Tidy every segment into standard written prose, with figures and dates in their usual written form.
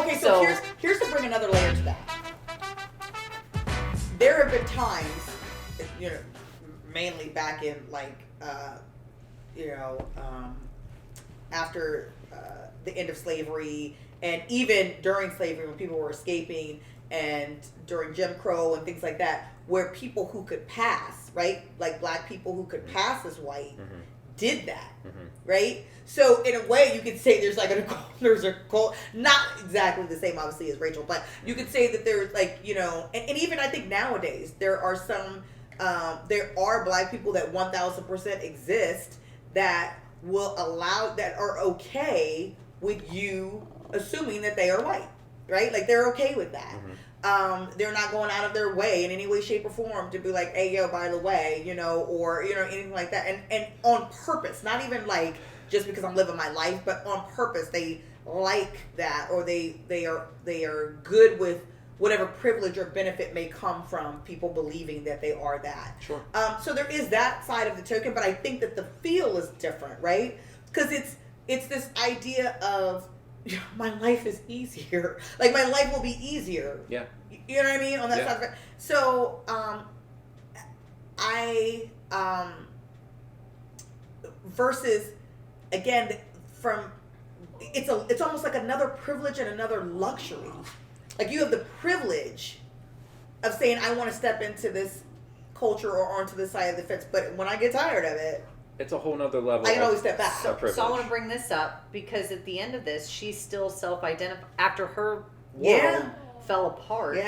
okay, so here's to bring another layer to that. There have been times, mainly back in after the end of slavery, and even during slavery when people were escaping, and during Jim Crow and things like that, where people who could pass, right, like black people who could pass as white, did that, right? So in a way, you could say there's a cult, not exactly the same, obviously, as Rachel, but you could say that there's and even I think nowadays there are some, there are black people that 1000% exist that will that are okay with you assuming that they are white, right? Like they're okay with that. They're not going out of their way in any way, shape, or form to be like, hey, yo, by the way, or anything like that, and on purpose, not even like just because I'm living my life, but on purpose, they like that, or they are good with whatever privilege or benefit may come from people believing that they are that. Sure. So there is that side of the token, but I think that the feel is different, right? Because it's this idea of my life is easier. Like my life will be easier. Yeah. You know what I mean? On that side of it. So versus again it's almost like another privilege and another luxury. Like you have the privilege of saying I want to step into this culture or onto this side of the fence, but when I get tired of it, it's a whole nother level. I can always step back. So I want to bring this up because at the end of this, she's still self-identified. After her world fell apart,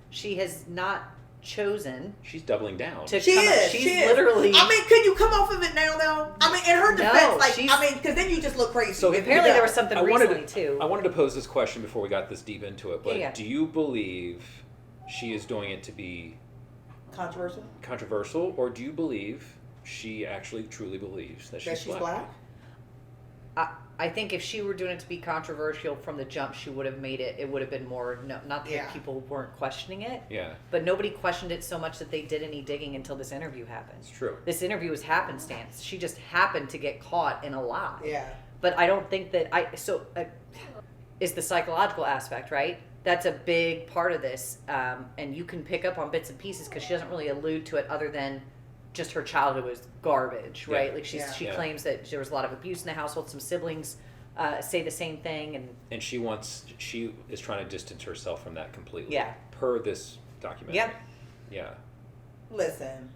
she has not chosen. She's doubling down. She's literally. I mean, can you come off of it now, though? I mean, in her defense, because then you just look crazy. So apparently there was something recently too. I wanted to pose this question before we got this deep into it, but do you believe she is doing it to be controversial, or do you believe she actually truly believes that she's black? I think if she were doing it to be controversial from the jump, she would have made it. It would have been more, not that people weren't questioning it. Yeah. But nobody questioned it so much that they did any digging until this interview happened. It's true. This interview was happenstance. She just happened to get caught in a lie. Yeah. But I don't think that is the psychological aspect, right? That's a big part of this. And you can pick up on bits and pieces because she doesn't really allude to it other than just her childhood was garbage, right? Yeah. Like she claims that there was a lot of abuse in the household. Some siblings say the same thing, and she is trying to distance herself from that completely. Yeah. Per this documentary. Yeah. Yeah. Listen,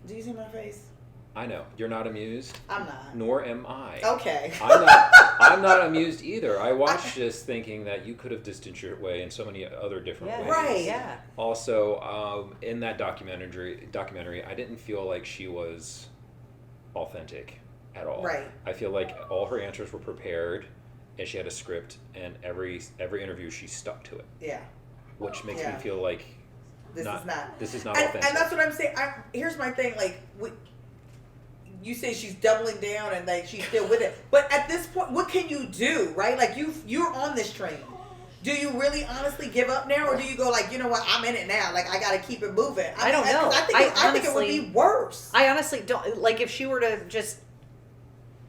do you see my face? I know you're not amused. I'm not. Nor am I. Okay. I'm not amused either. I watched this thinking that you could have distanced your way in so many other different ways. Right. Yeah. Also, in that documentary, I didn't feel like she was authentic at all. Right. I feel like all her answers were prepared, and she had a script, and every interview she stuck to it. Yeah. Which makes me feel like this is not authentic. And that's what I'm saying. Here's my thing. Like, you say she's doubling down and like she's still with it, but at this point, what can you do, right? Like you're on this train. Do you really honestly give up now, or do you go like, you know what, I'm in it now. Like I got to keep it moving. I don't know. I think it would be worse. I honestly don't. Like if she were to just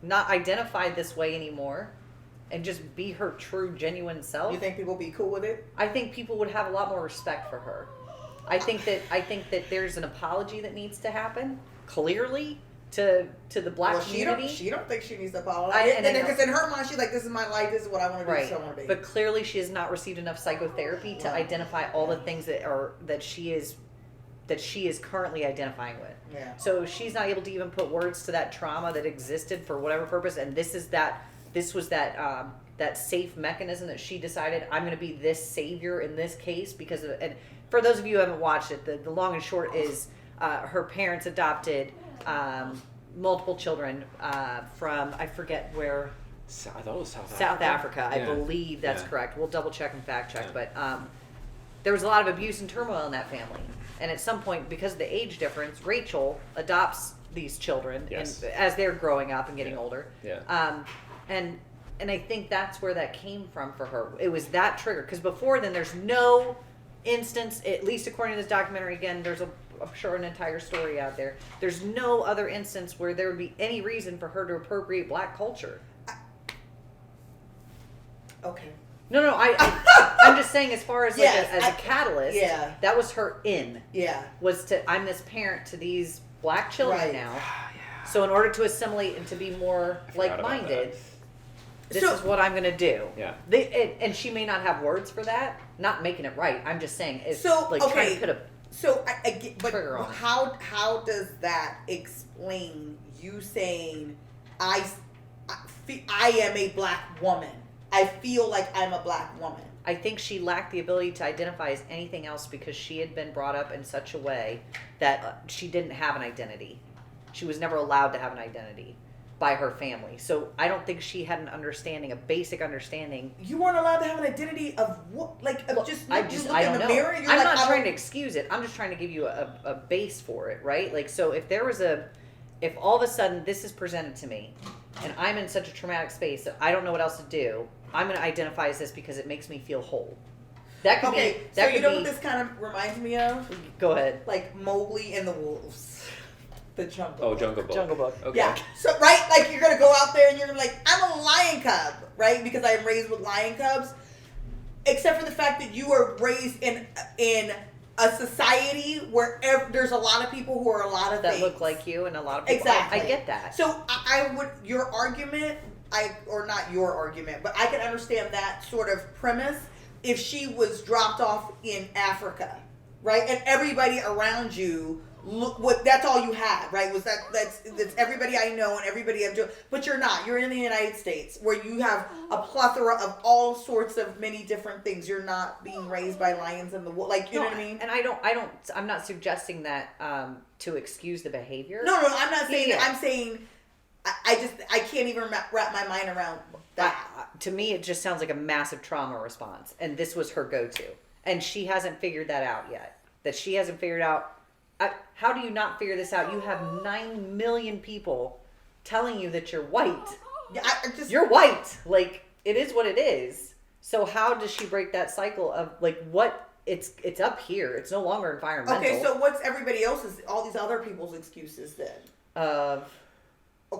not identify this way anymore and just be her true, genuine self. You think people would be cool with it? I think people would have a lot more respect for her. I think that there's an apology that needs to happen clearly to the black community. She don't think she needs to apologize. Because in her mind, she's like, this is my life. This is what I want to do. This is what I want to be. But clearly, she has not received enough psychotherapy to identify all the things that she is currently identifying with. Yeah. So she's not able to even put words to that trauma that existed for whatever purpose. And this was that safe mechanism that she decided, I'm going to be this savior in this case because of. And for those of you who haven't watched it, the long and short is her parents adopted multiple children from, I forget where. I thought it was South Africa. I believe that's correct. We'll double check and fact check. But there was a lot of abuse and turmoil in that family. And at some point, because of the age difference, Racheal adopts these children as they're growing up and getting older. Yeah. And I think that's where that came from for her. It was that trigger. Because before then, there's no instance, at least according to this documentary, again, there's I'm sure an entire story out there. There's no other instance where there would be any reason for her to appropriate black culture. Okay. No, I'm just saying, as far as like Yes, as a catalyst, yeah. that was her Yeah. was to, I'm this parent to these black children Right. now. Yeah. So in order to assimilate and to be more Forgot about like-minded, that. this So- is what I'm going to do. Yeah. And she may not have words for that, not making it right. I'm just saying, it's So, like trying okay. to put a So I get, but trigger on it. how does that explain you saying I am a black woman? I feel like I'm a black woman. I think she lacked the ability to identify as anything else because she had been brought up in such a way that she didn't have an identity. She was never allowed to have an identity by her family. So I don't think she had an understanding, a basic understanding. You weren't allowed to have an identity of what, like of just. I you look I in don't the know. mirror. You're I'm like, not trying a- to excuse it. I'm just trying to give you a base for it, right? Like, so if there was if all of a sudden this is presented to me and I'm in such a traumatic space that I don't know what else to do, I'm going to identify as this because it makes me feel whole. That could Okay, be. so That you could know be. what this kind of reminds me of? Go ahead. Like Mowgli and the Wolves, the Jungle. Oh, Book. Jungle Book. Jungle Book. Okay. Yeah. So right, like you're gonna go out there and you're gonna be like, I'm a lion cub, right? Because I'm raised with lion cubs. Except for the fact that you were raised in a society where there's a lot of people who are a lot of That things. look like you and a lot of people. Exactly. I get that. So I would your argument, or not your argument, but I can understand that sort of premise if she was dropped off in Africa, right? And everybody around you that's all you had, right? Was that's everybody I know and everybody I'm doing, but you're not. You're in the United States where you have a plethora of all sorts of many different things. You're not being raised by lions in the wood, like you know what I mean? And I'm not suggesting that to excuse the behavior. No, I'm not saying Yeah. that. I'm saying I can't even wrap my mind around that. To me, it just sounds like a massive trauma response, and this was her go-to, and she hasn't figured that out yet. That she hasn't figured out. How do you not figure this out? You have 9 million people telling you that you're white. Yeah, You're white. Like, it is what it is. So how does she break that cycle of like what it's up here? It's no longer environmental. okay. So what's everybody else's? All these other people's excuses then? A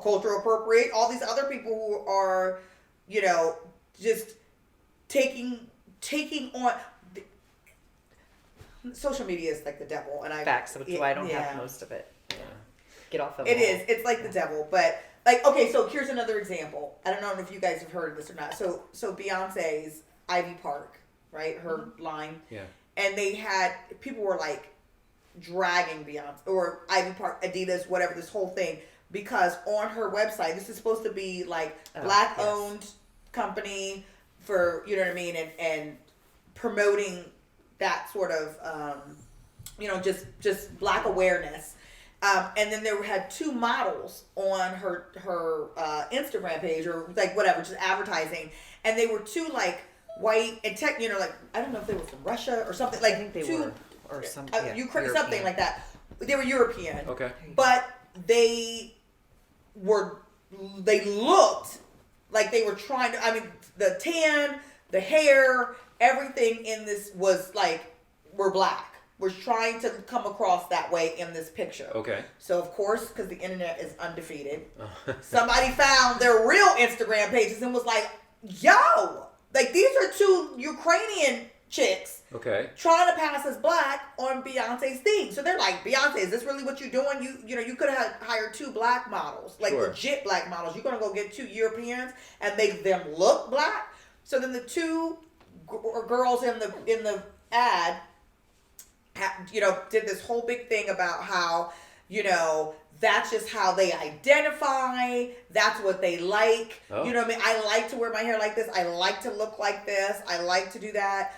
cultural appropriate. All these other people who are, just taking on. Social media is like the devil, and facts, which is why I don't have most of it. Yeah. Get off the It wall. is. It's like the devil, but like okay. So here's another example. I don't know if you guys have heard of this or not. So Beyonce's Ivy Park, right? Her line. Yeah. And people were like dragging Beyonce or Ivy Park, Adidas, whatever, this whole thing, because on her website, this is supposed to be like black owned company for, you know what I mean, and promoting that sort of, just black awareness. And then there had 2 models on her Instagram page or like whatever, just advertising. And they were 2 like white and like, I don't know if they were from Russia or something. Like I think they 2, were, or some Ukraine, something like that. They were European. Okay. But they looked like they were trying to, I mean, the tan, the hair, everything in this was like, we're black. We're trying to come across that way in this picture. Okay. So, of course, because the internet is undefeated, somebody found their real Instagram pages and was like, yo, like these are 2 Ukrainian chicks Okay. trying to pass as black on Beyonce's thing. So they're like, Beyonce, is this really what you're doing? You could have hired 2 black models, like Sure. legit black models. You're gonna go get 2 Europeans and make them look black. So then the 2 girls in the ad, did this whole big thing about how, that's just how they identify. That's what they like. Oh. You know what I mean? I like to wear my hair like this. I like to look like this. I like to do that.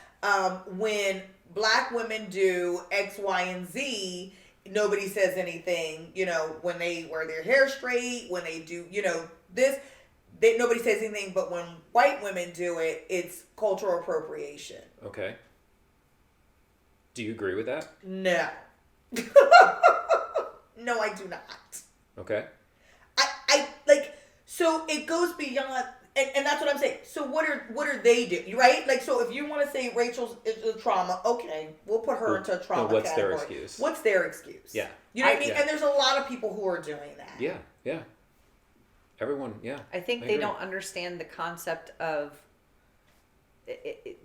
When black women do X, Y, and Z, nobody says anything. When they wear their hair straight, when they do, this, nobody says anything. But when white women do it, it's cultural appropriation. Okay. Do you agree with that? No. No, I do not. Okay. I like, so it goes beyond, and that's what I'm saying. So what are they doing, right? Like, so if you want to say Rachel's is a trauma, okay, we'll put her into a trauma what's category. their excuse? What's their excuse? Yeah. You know what I mean? Yeah. And there's a lot of people who are doing that. Yeah. Everyone, yeah. I think I they agree. don't understand the concept of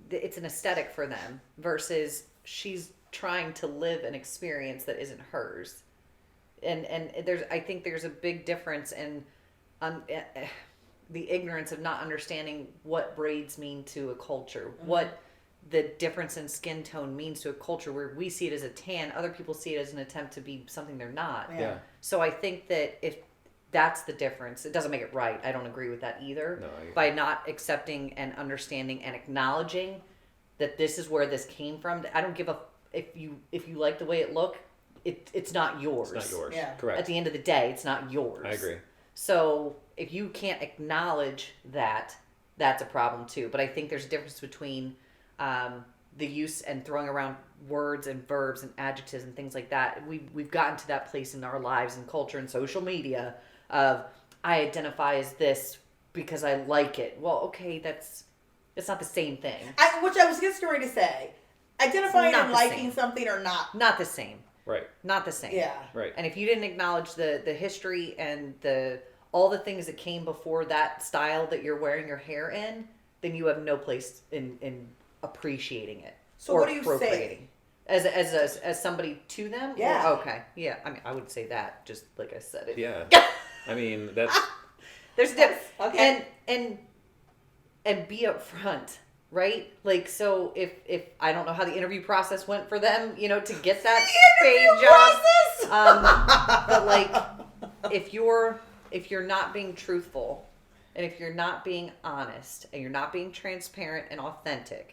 it's an aesthetic for them versus she's trying to live an experience that isn't hers. And I think there's a big difference in the ignorance of not understanding what braids mean to a culture, what the difference in skin tone means to a culture, where we see it as a tan, other people see it as an attempt to be something they're not. Yeah. So I think that if that's the difference, it doesn't make it right. I don't agree with that either. No, by not accepting and understanding and acknowledging that this is where this came from. I don't give a if you like the way it look, it's not yours. It's not yours. Yeah. Correct. At the end of the day, it's not yours. I agree. So if you can't acknowledge that, that's a problem too. But I think there's a difference between the use and throwing around words and verbs and adjectives and things like that. We've gotten to that place in our lives and culture and social media of I identify as this because I like it. Well, okay, it's not the same thing. Which I was just going to say, identifying Not and the liking same. something or not. Not the same. Right. Not the same. Yeah. Right. And if you didn't acknowledge the history and all the things that came before that style that you're wearing your hair in, then you have no place in appreciating it. So or what do you say? appropriating. As somebody to them? Yeah. Or, okay. Yeah. I mean, I would say that just like I said it. Yeah. I mean, that's There's a difference. Okay. And be upfront, right? Like, so if I don't know how the interview process went for them, to get that paid job. But like, if you're not being truthful, and if you're not being honest, and you're not being transparent and authentic,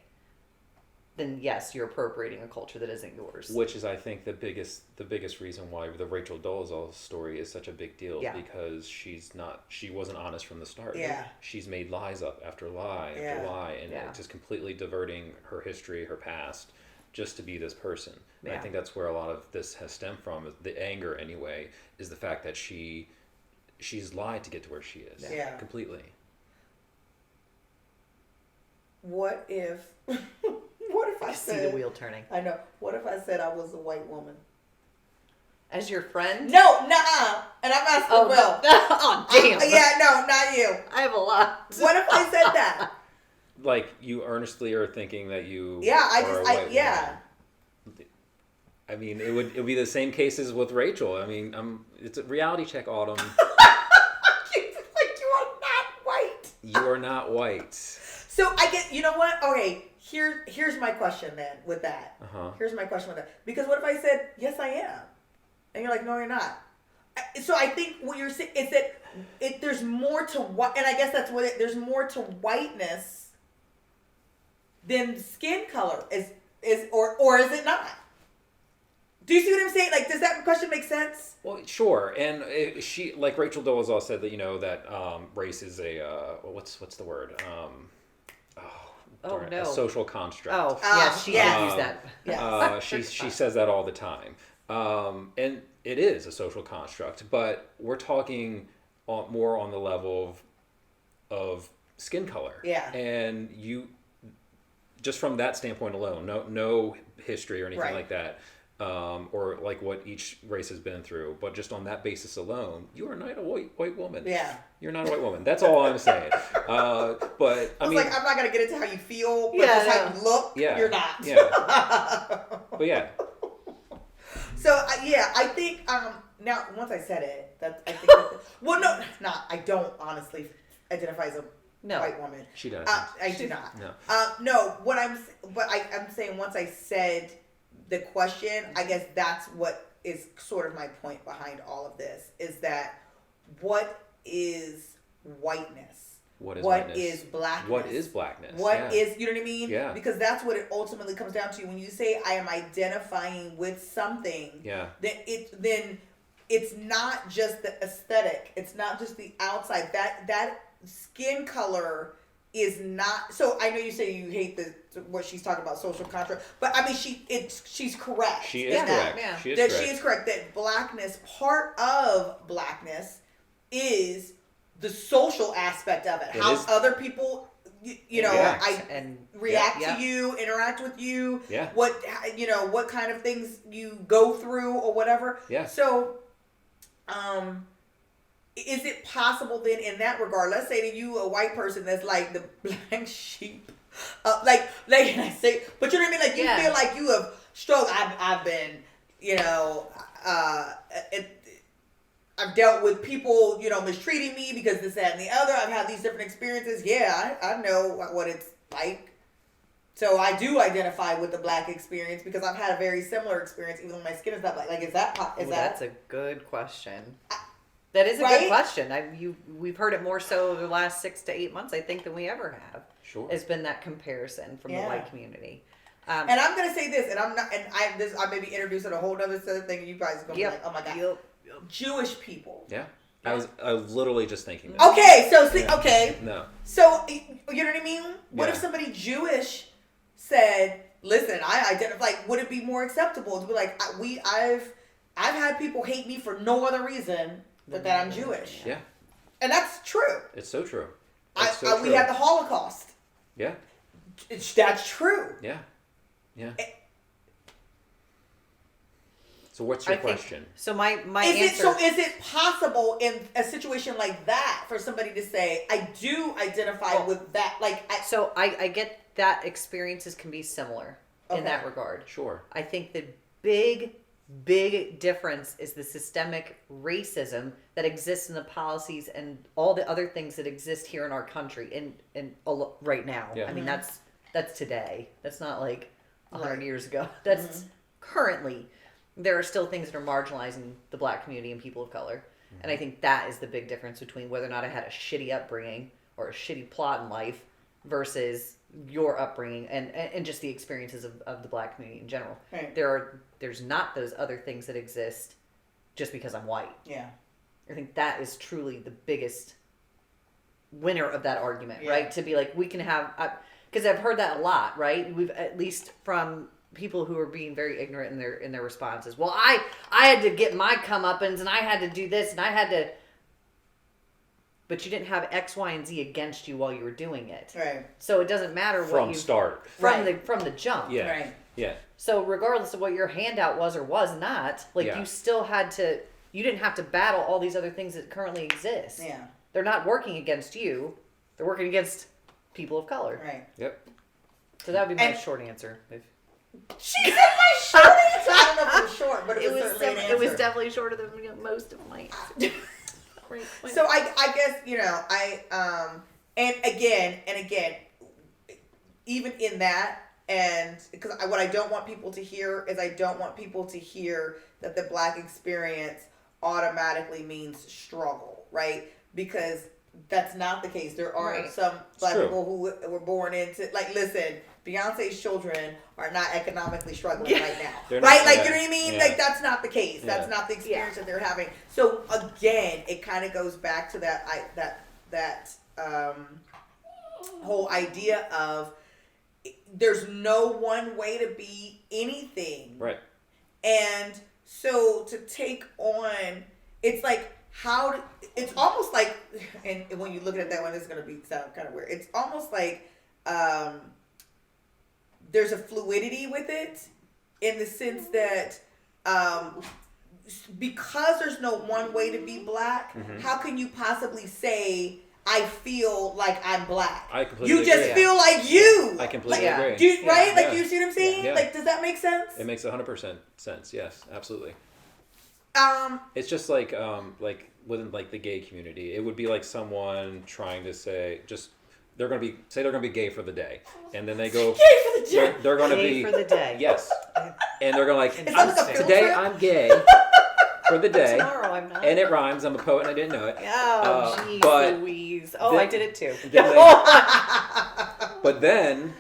then yes, you're appropriating a culture that isn't yours. which is, I think, the biggest reason why the Rachel Dolezal story is such a big deal, Yeah. because she wasn't honest from the start. Yeah. She's made lies up after lie after Yeah. lie, and Yeah. just completely diverting her history, her past, just to be this person. And I Yeah. think that's where a lot of this has stemmed from. The anger, anyway, is the fact that she's lied to get to where she is. Yeah. Completely. What if I I see said, the wheel turning. I know. What if I said I was a white woman? As your friend? No, nuh-uh. And I'm asking Oh, Will. no. Oh, damn. Yeah, no, not you. I have a lot. What if I said that? Like, you earnestly are thinking that you Yeah, are a white yeah. woman. I mean, it would be the same cases with Rachel. I mean, it's a reality check, Autumn. Like, you are not white. You are not white. So I get, you know what? Okay, here's my question then with that. Uh-huh. Here's my question with that. Because what if I said, yes, I am? And you're like, no, you're not. So I think what you're saying is that there's more to white, and I guess that's what there's more to whiteness than skin color or is it not? Do you see what I'm saying? Like, does that question make sense? Well, sure. And she, like Rachel Dolezal said, that that race is a what's the word? A no. social construct. Oh, yes, she yeah. did use that. Yeah. She says that all the time. And it is a social construct, but we're talking more on the level of skin color. Yeah. And just from that standpoint alone, no history or anything Right. like that, or like what each race has been through, but just on that basis alone, you are not a white woman. Yeah. You're not a white woman. That's all I'm saying. But I mean, like, I'm not gonna get into how you feel, but Yeah, just how you look. Yeah. You're not. Yeah. But yeah. So I think now once I said it, I think well, no, it's not. I don't honestly identify as a No. white woman. She does. I do not. No. No. I'm saying once I said the question, I guess that's what is sort of my point behind all of this is that what is whiteness? What is What whiteness? is blackness? What is blackness? What Yeah. is, you know what I mean? Yeah. Because that's what it ultimately comes down to. When you say I am identifying with something, Yeah. then it's not just the aesthetic. It's not just the outside. That skin color is not. So I know you say you hate what she's talking about, social contract, but I mean she's correct. She is in that. correct. Yeah. She is That correct. she is correct. That blackness, part of blackness, is the social aspect of it. It How is. other people, you know, React. And react yeah. to you, interact with you. Yeah. What what kind of things you go through or whatever. Yeah. So, is it possible then in that regard? Let's say to you, a white person that's like the black sheep. Like Like, and I say, but you know what I mean? Like, you Yeah. feel like you have struggled. I've been, I've dealt with people, mistreating me because this, that, and the other. I've had these different experiences. Yeah, I know what it's like. So I do identify with the black experience because I've had a very similar experience, even though my skin is not black. Like, That's a good question. That is a Right? good question. We've heard it more so over the last 6 to 8 months, I think, than we ever have. Sure. It's been that comparison from the white community. And I'm gonna say this, and I may be introducing a whole other thing, and you guys are gonna be like, oh my god, Yep. Jewish people. Yeah. I was literally just thinking this. Okay, so see, Yeah. okay, No. so you know what I mean? What if Yeah. somebody Jewish said, "Listen, I identify." Like, would it be more acceptable to be like, I've had people hate me for no other reason but that I'm Jewish, Yeah. and that's true. It's so true. We had the Holocaust. Yeah. That's true. Yeah. Yeah. So what's your question? So my Is answer. is it possible in a situation like that for somebody to say, I do identify with that? Like, So I get that experiences can be similar in Okay. that regard. Sure. I think the big difference is the systemic racism that exists in the policies and all the other things that exist here in our country right now. Yeah. I mean, that's today. That's not like 100 Right. years ago. That's currently. There are still things that are marginalizing the black community and people of color. And I think that is the big difference between whether or not I had a shitty upbringing or a shitty plot in life versus your upbringing and just the experiences of the black community in general. Right. There's not those other things that exist just because I'm white. yeah. I think that is truly the biggest winner of that argument, Yeah. right? To be like, we can have, because I've heard that a lot, right? We've at least from people who are being very ignorant in their responses. Well, I had to get my comeuppance and I had to do this and I had to, but you didn't have X, Y, and Z against you while you were doing it. Right. So it doesn't matter what From you start. from the jump. Yeah. Right. Yeah. So regardless of what your handout was or was not, like Yeah. you still had to, you didn't have to battle all these other things that currently exist. Yeah. They're not working against you. They're working against people of color. Right. Yep. So that would be my And- short answer. She said my short answer. I don't know if it was short, but it was certainly an answer. it was definitely shorter than most of my answers. Great point. So I guess and again, even in that, and because what I don't want people to hear is I don't want people to hear that the black experience automatically means struggle, right? Because that's not the case. There are Right. some black true. people who were born into, like, listen, Beyonce's children are not economically struggling right now, They're right? not- Like, yeah. you know what I mean? Yeah. Like, that's not the case. That's Yeah. not the experience that they're having. So again, it kind of goes back to that whole idea of there's no one way to be anything, Right. and so to take on, it's like it's almost like, and when you look at it that way, this is gonna sound kind of weird. It's almost like there's a fluidity with it, in the sense that because there's no one way to be black, how can you possibly say I feel like I'm black? I completely You just agree. feel like you. I completely Like, agree. Do you, right? Like, Yeah. you see what I'm saying? Yeah. Like, does that make sense? It makes 100% sense. Yes, absolutely. Um, It's just like within like the gay community, it would be like someone trying to say they're gonna be gay for the day, and then they go Gay for the day. they're gonna Gay be for the day. yes, and they're gonna like Is that like a field today trip? I'm gay for the day, Tomorrow I'm not. and it rhymes. I'm a poet and I didn't know it. Oh, jeez, but Louise. Oh, then- I did it too. But then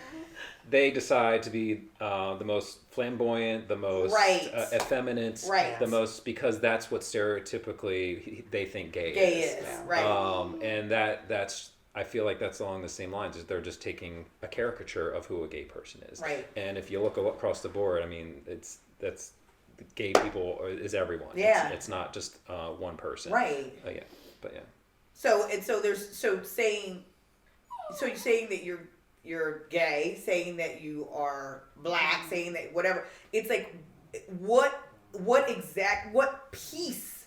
they decide to be the most flamboyant, the most Right. effeminate, Right. the most, because that's what stereotypically they think gay is, right. And that's I feel like that's along the same lines. Is they're just taking a caricature of who a gay person is. Right. And if you look across the board, I mean, that's gay people is everyone. Yeah. It's not just one person. right. Yeah. But yeah. So you're saying that you're gay, saying that you are black, saying that whatever. It's like, what piece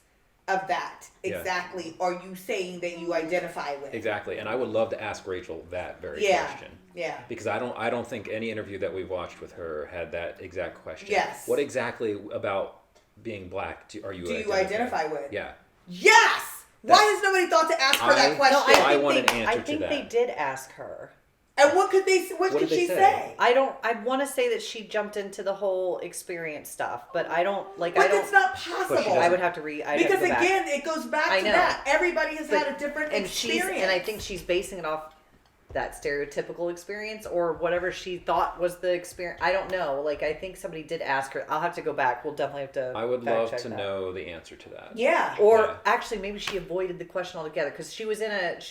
of that Yeah. exactly are you saying that you identify with? Exactly. And I would love to ask Rachel that very Yeah. question. Yeah. Because I don't think any interview that we've watched with her had that exact question. Yes. What exactly about being black do you identify with? Yeah. Yes. Why has nobody thought to ask her that question? No, I want an answer to that. I think they did ask her. And what could she say? I want to say that she jumped into the whole experience stuff, but I don't like. But it's not possible. I would have to read. Because again, it goes back to that. Everybody has had a different experience. And I think she's basing it off that stereotypical experience or whatever she thought was the experience. I don't know. Like, I think somebody did ask her. I'll have to go back. We'll definitely have to. I would love to know the answer to that. Yeah. Or actually, maybe she avoided the question altogether because she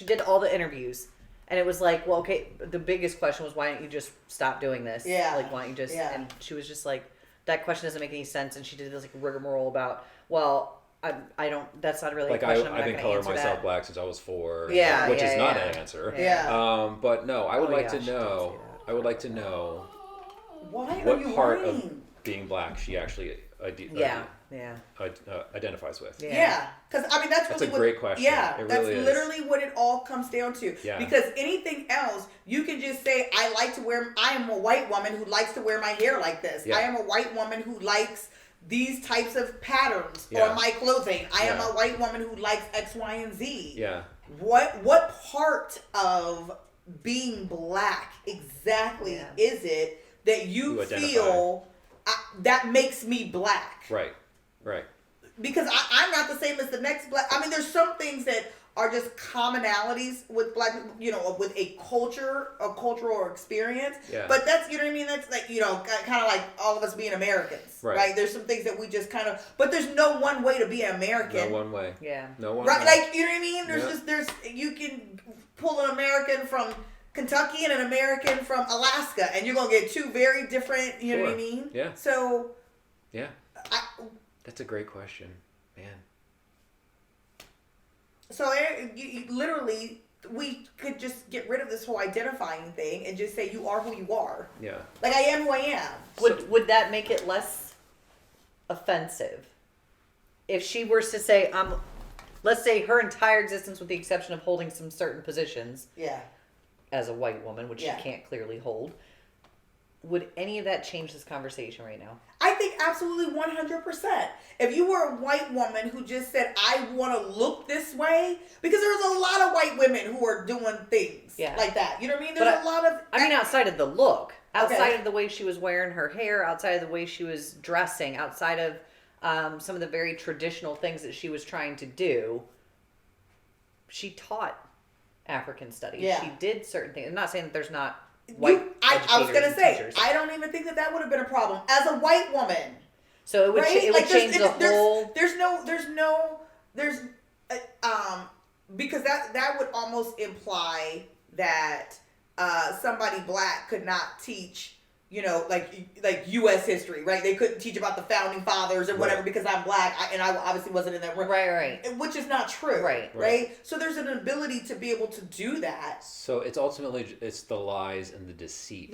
did all the interviews. And it was like, well, okay, the biggest question was, why don't you just stop doing this? Yeah. Like, why don't you just, and she was just like, that question doesn't make any sense. And she did this like rigmarole about, well, I don't, that's not really like a question. I've been coloring myself black since I was 4. Yeah. Which is not an answer. Yeah. But no, I would like to know, why what are you part lying? of being black she actually identifies with. Yeah, because I mean that's really a great question. Yeah, it that's really literally what it all comes down to. Yeah. Because anything else, you can just say, I am a white woman who likes to wear my hair like this. Yeah. I am a white woman who likes these types of patterns on my clothing. I am a white woman who likes X, Y, and Z. Yeah. What part of being black exactly is it that you feel that makes me black? Right. Because I'm not the same as the next black. I mean, there's some things that are just commonalities with black, with a cultural experience. Yeah. But that's, you know what I mean? That's like, kind of like all of us being Americans, right? There's some things that we just kind of, but there's no one way to be an American. No one way. Yeah. No one way. Like, you know what I mean? You can pull an American from Kentucky and an American from Alaska, and you're going to get two very different, you know what I mean? Yeah. So. Yeah. That's a great question, man. So literally, we could just get rid of this whole identifying thing and just say you are who you are. Yeah. Like I am who I am. Would that make it less offensive if she were to say let's say her entire existence, with the exception of holding some certain positions, as a white woman, which she can't clearly hold. Would any of that change this conversation right now? I think absolutely 100%. If you were a white woman who just said, I want to look this way, because there's a lot of white women who are doing things like that. You know what I mean? There's a lot of... I mean, outside of the look, outside of the way she was wearing her hair, outside of the way she was dressing, outside of some of the very traditional things that she was trying to do, she taught African studies. Yeah. She did certain things. I'm not saying that there's not... I was gonna say, teachers. I don't even think that would have been a problem as a white woman. So it would, it would change the whole. Because that would almost imply that somebody black could not teach, like U.S. history, right? They couldn't teach about the founding fathers or whatever because I'm black and I obviously wasn't in that room. Right. Which is not true. Right. So there's an ability to be able to do that. So it's ultimately the lies and the deceit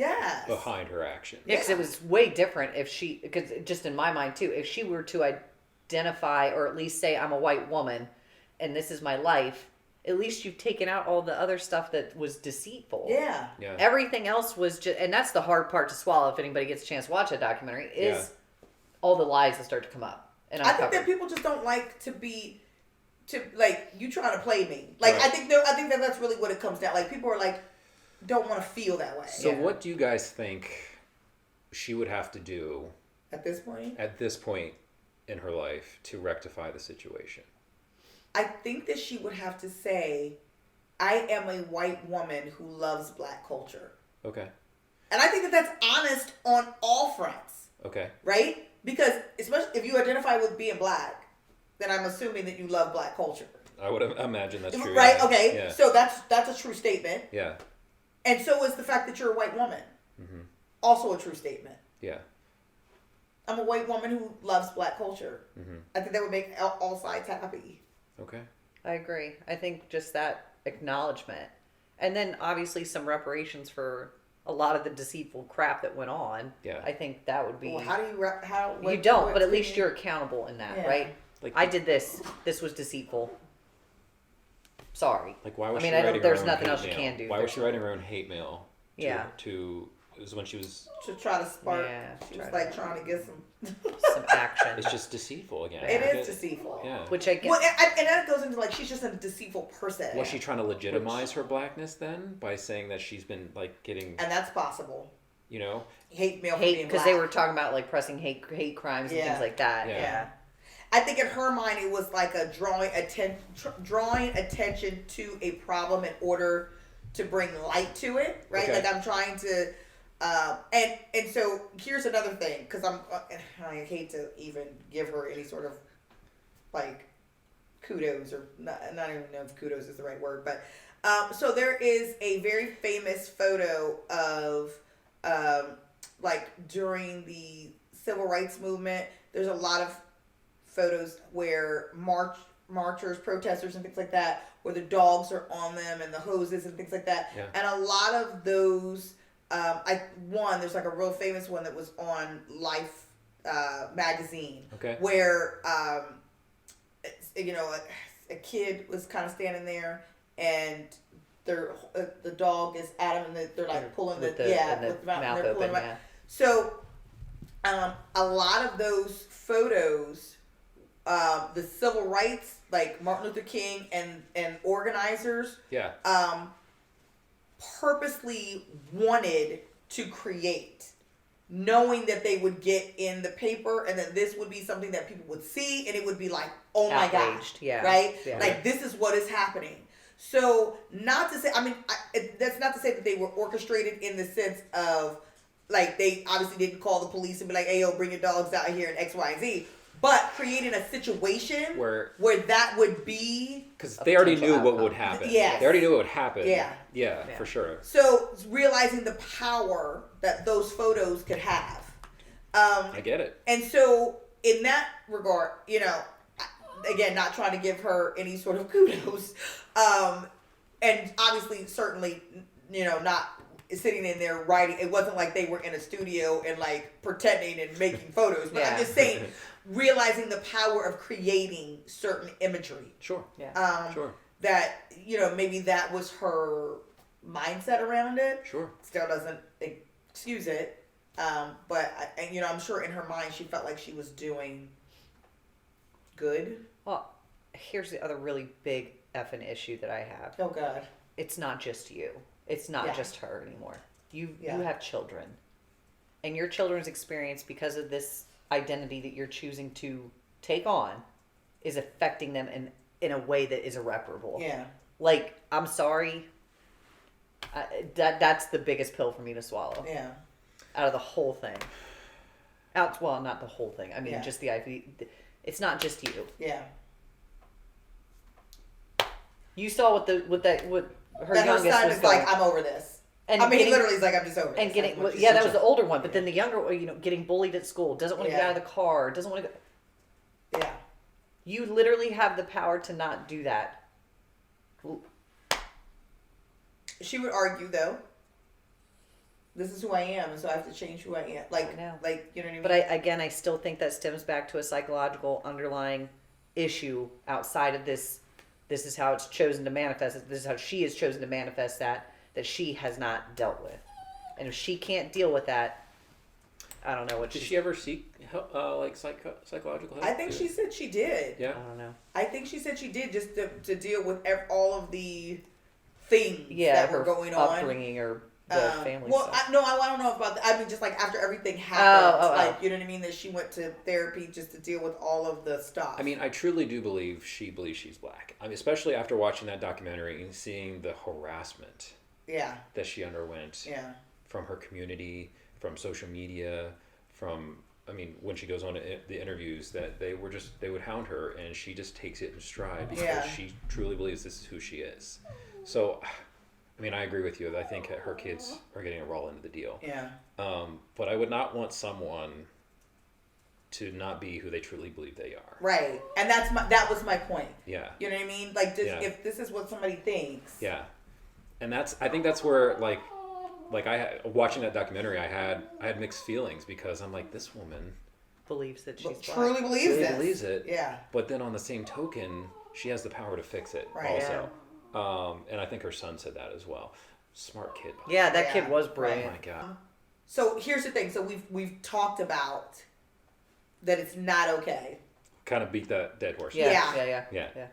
behind her action. Yeah, because it was way different because just in my mind too, if she were to identify or at least say I'm a white woman and this is my life, at least you've taken out all the other stuff that was deceitful. Yeah. Everything else was just, and that's the hard part to swallow if anybody gets a chance to watch a documentary, is all the lies that start to come up. And I think that people just don't like you trying to play me. Like, I think that that's really what it comes down. Like, people are like, don't want to feel that way. So what do you guys think she would have to do at this point in her life to rectify the situation? I think that she would have to say, I am a white woman who loves black culture. Okay. And I think that that's honest on all fronts. Okay. Right? Because especially if you identify with being black, then I'm assuming that you love black culture. I would imagine that's true. Right? Yeah. Okay. Yeah. So that's a true statement. Yeah. And so is the fact that you're a white woman. Mm-hmm. Also a true statement. Yeah. I'm a white woman who loves black culture. Mm-hmm. I think that would make all sides happy. Okay. I agree. I think just that acknowledgement. And then obviously some reparations for a lot of the deceitful crap that went on. Yeah. I think that would be... Well, how do you... You don't, but at least you're accountable in that, right? Like, I did this. This was deceitful. Sorry. Like, why was she writing there's her own nothing hate else you mail? can do. Why was she writing her own hate mail? Yeah. To it was when she was. To try to spark. Yeah, She was like trying to get some action. It's just deceitful again. It is deceitful. Yeah. Which I get. Well, and that goes into like she's just a deceitful person. Was she trying to legitimize her blackness then by saying that she's been like getting? And that's possible. You know, Hate mail for being because black. they were talking about like pressing hate crimes and things like that. Yeah. I think in her mind it was like a drawing attention to a problem in order to bring light to it, right? Okay. Like I'm trying to, and so here's another thing because I hate to even give her any sort of like kudos or not even know if kudos is the right word, but so there is a very famous photo of like during the civil rights movement. There's a lot of photos where marchers, protesters, and things like that, where the dogs are on them and the hoses and things like that. Yeah. And a lot of those, there's like a real famous one that was on Life magazine, Okay. where a kid was kind of standing there and the dog is at him and they're like pulling with the mouth open. pulling Yeah. So a lot of those photos, the civil rights, like Martin Luther King and organizers, Yeah. purposely wanted to create, knowing that they would get in the paper and that this would be something that people would see and it would be like, oh my gosh, yeah, right? Yeah. Like this is what is happening. So not to say, that's not to say that they were orchestrated in the sense of like they obviously didn't call the police and be like, hey, yo, bring your dogs out here and X, Y, and Z. But creating a situation where that would be... Because they already knew what would happen. Yes. They already knew what would happen. Yeah. Yeah, for sure. So realizing the power that those photos could have. I get it. And so in that regard, again, not trying to give her any sort of kudos. And obviously, certainly, not sitting in there writing. It wasn't like they were in a studio and like pretending and making photos. But I'm just saying, realizing the power of creating certain imagery. Sure. Yeah. Sure. That, maybe that was her mindset around it. Sure. Still doesn't excuse it. But, I'm sure in her mind she felt like she was doing good. Well, here's the other really big effing issue that I have. Oh, God. It's not just you. It's not just her anymore. You have children. And your children's experience, because of this identity that you're choosing to take on, is affecting them in a way that is irreparable. Yeah. Like, I'm sorry. That's the biggest pill for me to swallow. Yeah. Out of the whole thing. Well, not the whole thing. I mean, just the idea. It's not just you. Yeah. You saw what her that youngest her son was is going. like, I'm over this. And he literally is like, I'm just over this. And getting, like, that was the older one. But then the younger, getting bullied at school, doesn't want to get out of the car, doesn't want to go. Yeah. You literally have the power to not do that. She would argue, though, this is who I am, and so I have to change who I am. Like, I know. You know what I mean? But I still think that stems back to a psychological underlying issue outside of this. This is how it's chosen to manifest. This is how she has chosen to manifest that she has not dealt with. And if she can't deal with that, I don't know what. Did she ever seek help, like psychological help? I think she said she did. Yeah. I don't know. I think she said she did just to deal with all of the things that were going on. Upbringing or the family well, stuff. I don't know about that. I mean, just like after everything happened, Oh. you know what I mean? That she went to therapy just to deal with all of the stuff. I mean, I truly do believe she believes she's black. I mean, especially after watching that documentary and seeing the harassment that she underwent from her community, from social media, when she goes on the interviews, that they would hound her, and she just takes it in stride because she truly believes this is who she is. So, I mean, I agree with you. I think that her kids are getting a raw end of the deal. Yeah. But I would not want someone to not be who they truly believe they are. Right. And that was my point. Yeah. You know what I mean? Like, if this is what somebody thinks. Yeah. And I think that's where, like watching that documentary, I had mixed feelings because I'm like, this woman believes that she's truly believes this. Believes it. Yeah. But then on the same token, she has the power to fix it also. And I think her son said that as well. Smart kid. Yeah, that kid was brilliant. Oh my God. So here's the thing. So we've talked about that it's not okay. Kind of beat that dead horse. Yeah.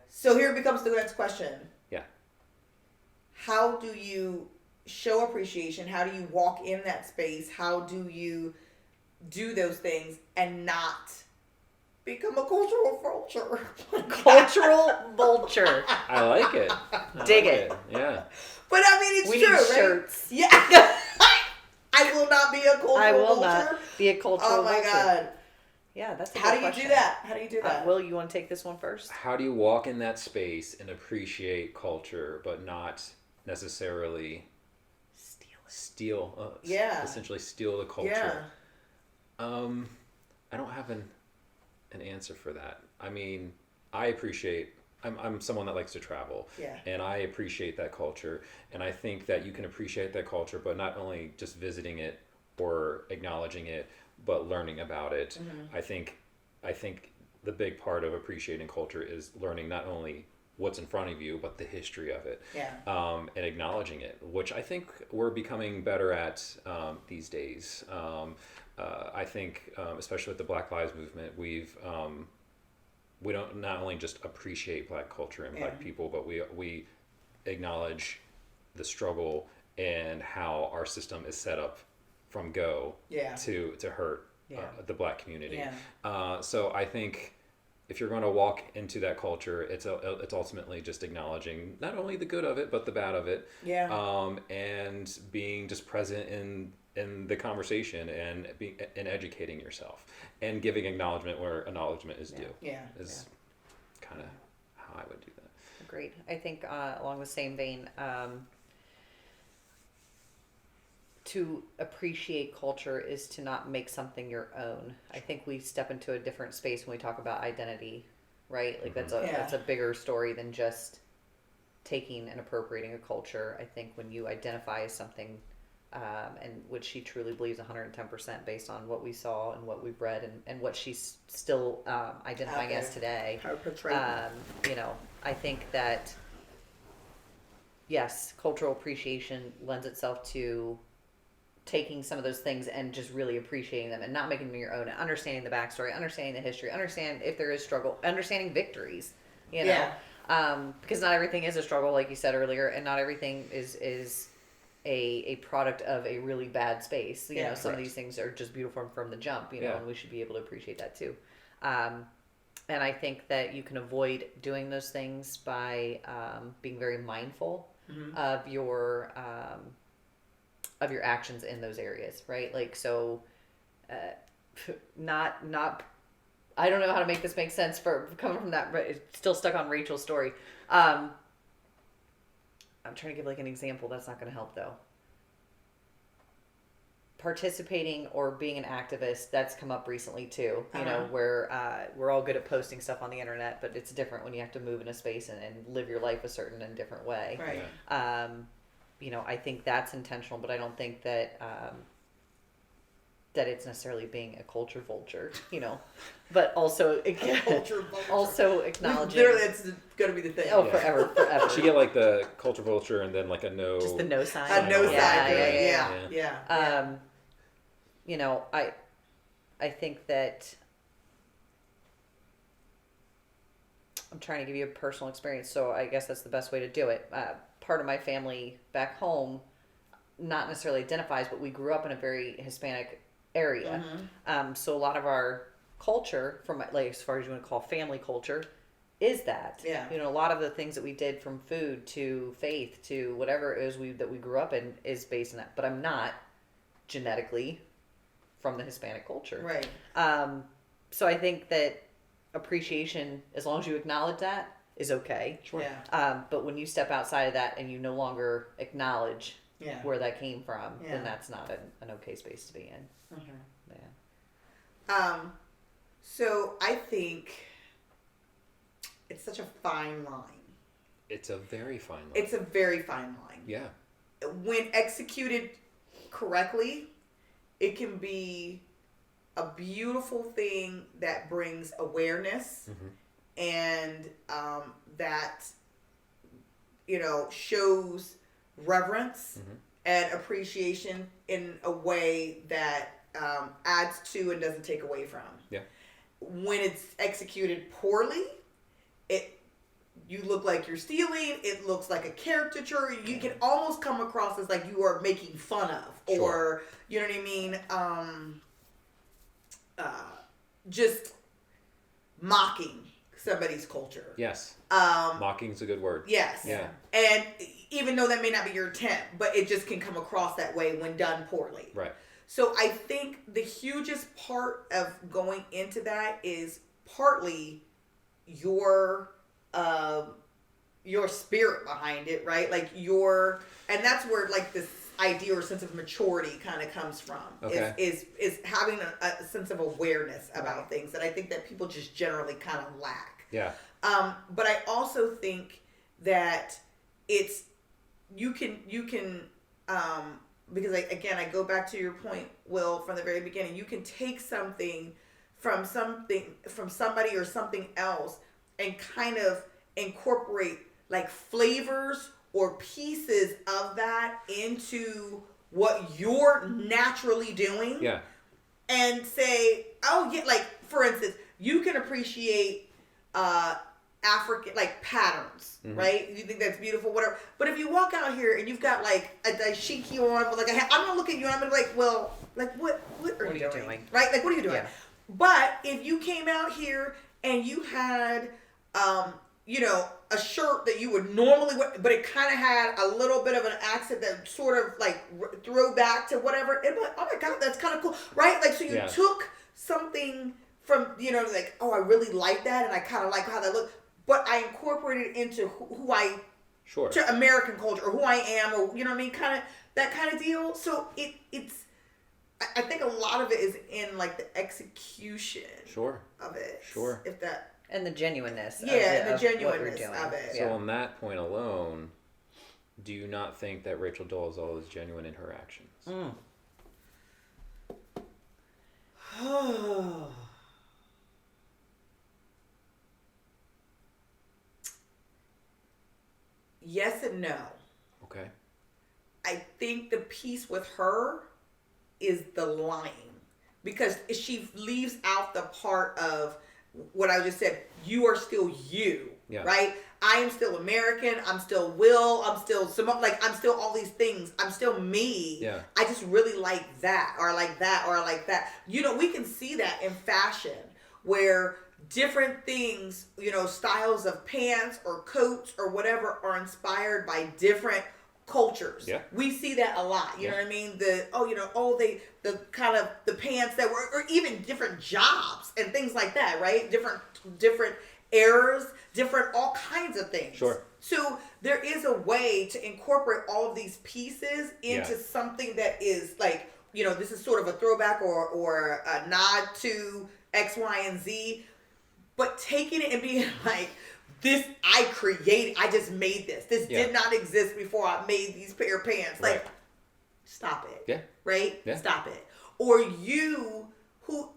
So here becomes the next question. Yeah. How do you show appreciation? How do you walk in that space? How do you do those things and not become a cultural vulture? Cultural vulture. I like it. Dig it. Yeah. But I mean, it's we true, need right? shirts. Yeah. I will not be a cultural vulture. I will not be a cultural vulture. Oh my God. Yeah, that's a How good do you question. do that? How do you do that? Will, you want to take this one first? How do you walk in that space and appreciate culture, but not necessarily essentially steal the culture? I don't have an answer for that. I mean, I'm someone that likes to travel, and I appreciate that culture, and I think that you can appreciate that culture, but not only just visiting it or acknowledging it, but learning about it. I think the big part of appreciating culture is learning not only what's in front of you, but the history of it, and acknowledging it, which I think we're becoming better at these days. I think, especially with the Black Lives Movement, we don't not only just appreciate Black culture and Black people, but we acknowledge the struggle and how our system is set up from go to hurt the Black community. So I think if you're going to walk into that culture, it's ultimately just acknowledging not only the good of it, but the bad of it. And being just present in the conversation and educating yourself and giving acknowledgement where acknowledgement is due. Is kind of how I would do that. Agreed. I think along the same vein, to appreciate culture is to not make something your own. I think we step into a different space when we talk about identity, right? Like that's a bigger story than just taking and appropriating a culture. I think when you identify as something, and which she truly believes 110% based on what we saw and what we've read and what she's still identifying as today. Her portrayal. I think that yes, cultural appreciation lends itself to taking some of those things and just really appreciating them and not making them your own, and understanding the backstory, understanding the history, understand if there is struggle, understanding victories, because not everything is a struggle, like you said earlier, and not everything is a product of a really bad space. Some of these things are just beautiful from the jump, and we should be able to appreciate that too. And I think that you can avoid doing those things by being very mindful of your actions in those areas, right? Like, so, not, I don't know how to make this make sense for coming from that, but it's still stuck on Rachel's story. I'm trying to give like an example. That's not going to help though. Participating or being an activist, that's come up recently too, where we're all good at posting stuff on the internet, but it's different when you have to move in a space and live your life a certain and different way. Right. I think that's intentional, but I don't think that that it's necessarily being a culture vulture, but also also acknowledging. Literally, it's going to be the thing. Oh, forever. She get like the culture vulture and then like a no. Just the no sign. A no sign. Yeah. I think that I'm trying to give you a personal experience, so I guess that's the best way to do it. Part of my family back home not necessarily identifies, but we grew up in a very Hispanic area. So a lot of our culture, from like as far as you want to call family culture, is that. A lot of the things that we did, from food to faith to whatever it is that we grew up in, is based on that. But I'm not genetically from the Hispanic culture. Right. So I think that appreciation, as long as you acknowledge that, is okay. Sure. But when you step outside of that and you no longer acknowledge where that came from, then that's not an okay space to be in. So I think it's such a fine line. It's a very fine line. It's a very fine line. Yeah. When executed correctly, it can be a beautiful thing that brings awareness and that shows reverence and appreciation in a way that adds to and doesn't take away from. Yeah. When it's executed poorly, you look like you're stealing. It looks like a caricature. You can almost come across as like you are making fun of, or you know what I mean, just mocking somebody's culture. Yes. Mocking's a good word. Yes. Yeah. And even though that may not be your intent, but it just can come across that way when done poorly. Right. So I think the hugest part of going into that is partly your spirit behind it, right? Like and that's where like this idea or sense of maturity kind of comes from. Okay. Is having a sense of awareness about things that I think that people just generally kind of lack. Yeah. But I also think that you can because I go back to your point, Will, from the very beginning. You can take something from somebody or something else and kind of incorporate like flavors or pieces of that into what you're naturally doing. Yeah. And say, oh yeah, like for instance, you can appreciate African like patterns, right? You think that's beautiful, whatever. But if you walk out here and you've got like a dashiki on, but like I'm gonna look at you and I'm gonna be like, well, like what are you doing? Right? Like what are you doing? Yeah. But if you came out here and you had a shirt that you would normally wear, but it kind of had a little bit of an accent that sort of like throw back to whatever, and like, oh my God, that's kind of cool, right? Like, so you took something from, like, oh, I really like that, and I kind of like how that looked, but I incorporated it into who I, to American culture, or who I am, or, you know what I mean, kind of, that kind of deal. So it's, I think a lot of it is in, like, the execution of it. If that... And the genuineness. The genuineness of it. So on that point alone, do you not think that Rachel Dolezal is genuine in her actions? Yes and no. Okay. I think the piece with her is the lying. Because she leaves out the part of what I just said, you are still you, right? I am still American. I'm still Will. I'm still I'm still all these things. I'm still me. Yeah. I just really like that, or I like that, or I like that. We can see that in fashion where different things, styles of pants or coats or whatever are inspired by different cultures. Yeah. We see that a lot. You know what I mean? The kind of the pants that were, or even different jobs and things like that, right? Different eras, different all kinds of things. Sure. So there is a way to incorporate all of these pieces into something that is like, this is sort of a throwback or a nod to X, Y, and Z, but taking it and being like, this I created. I just made this. This did not exist before I made these pair of pants. Like, stop it. Yeah. Right? Yeah. Stop it. Or you, who,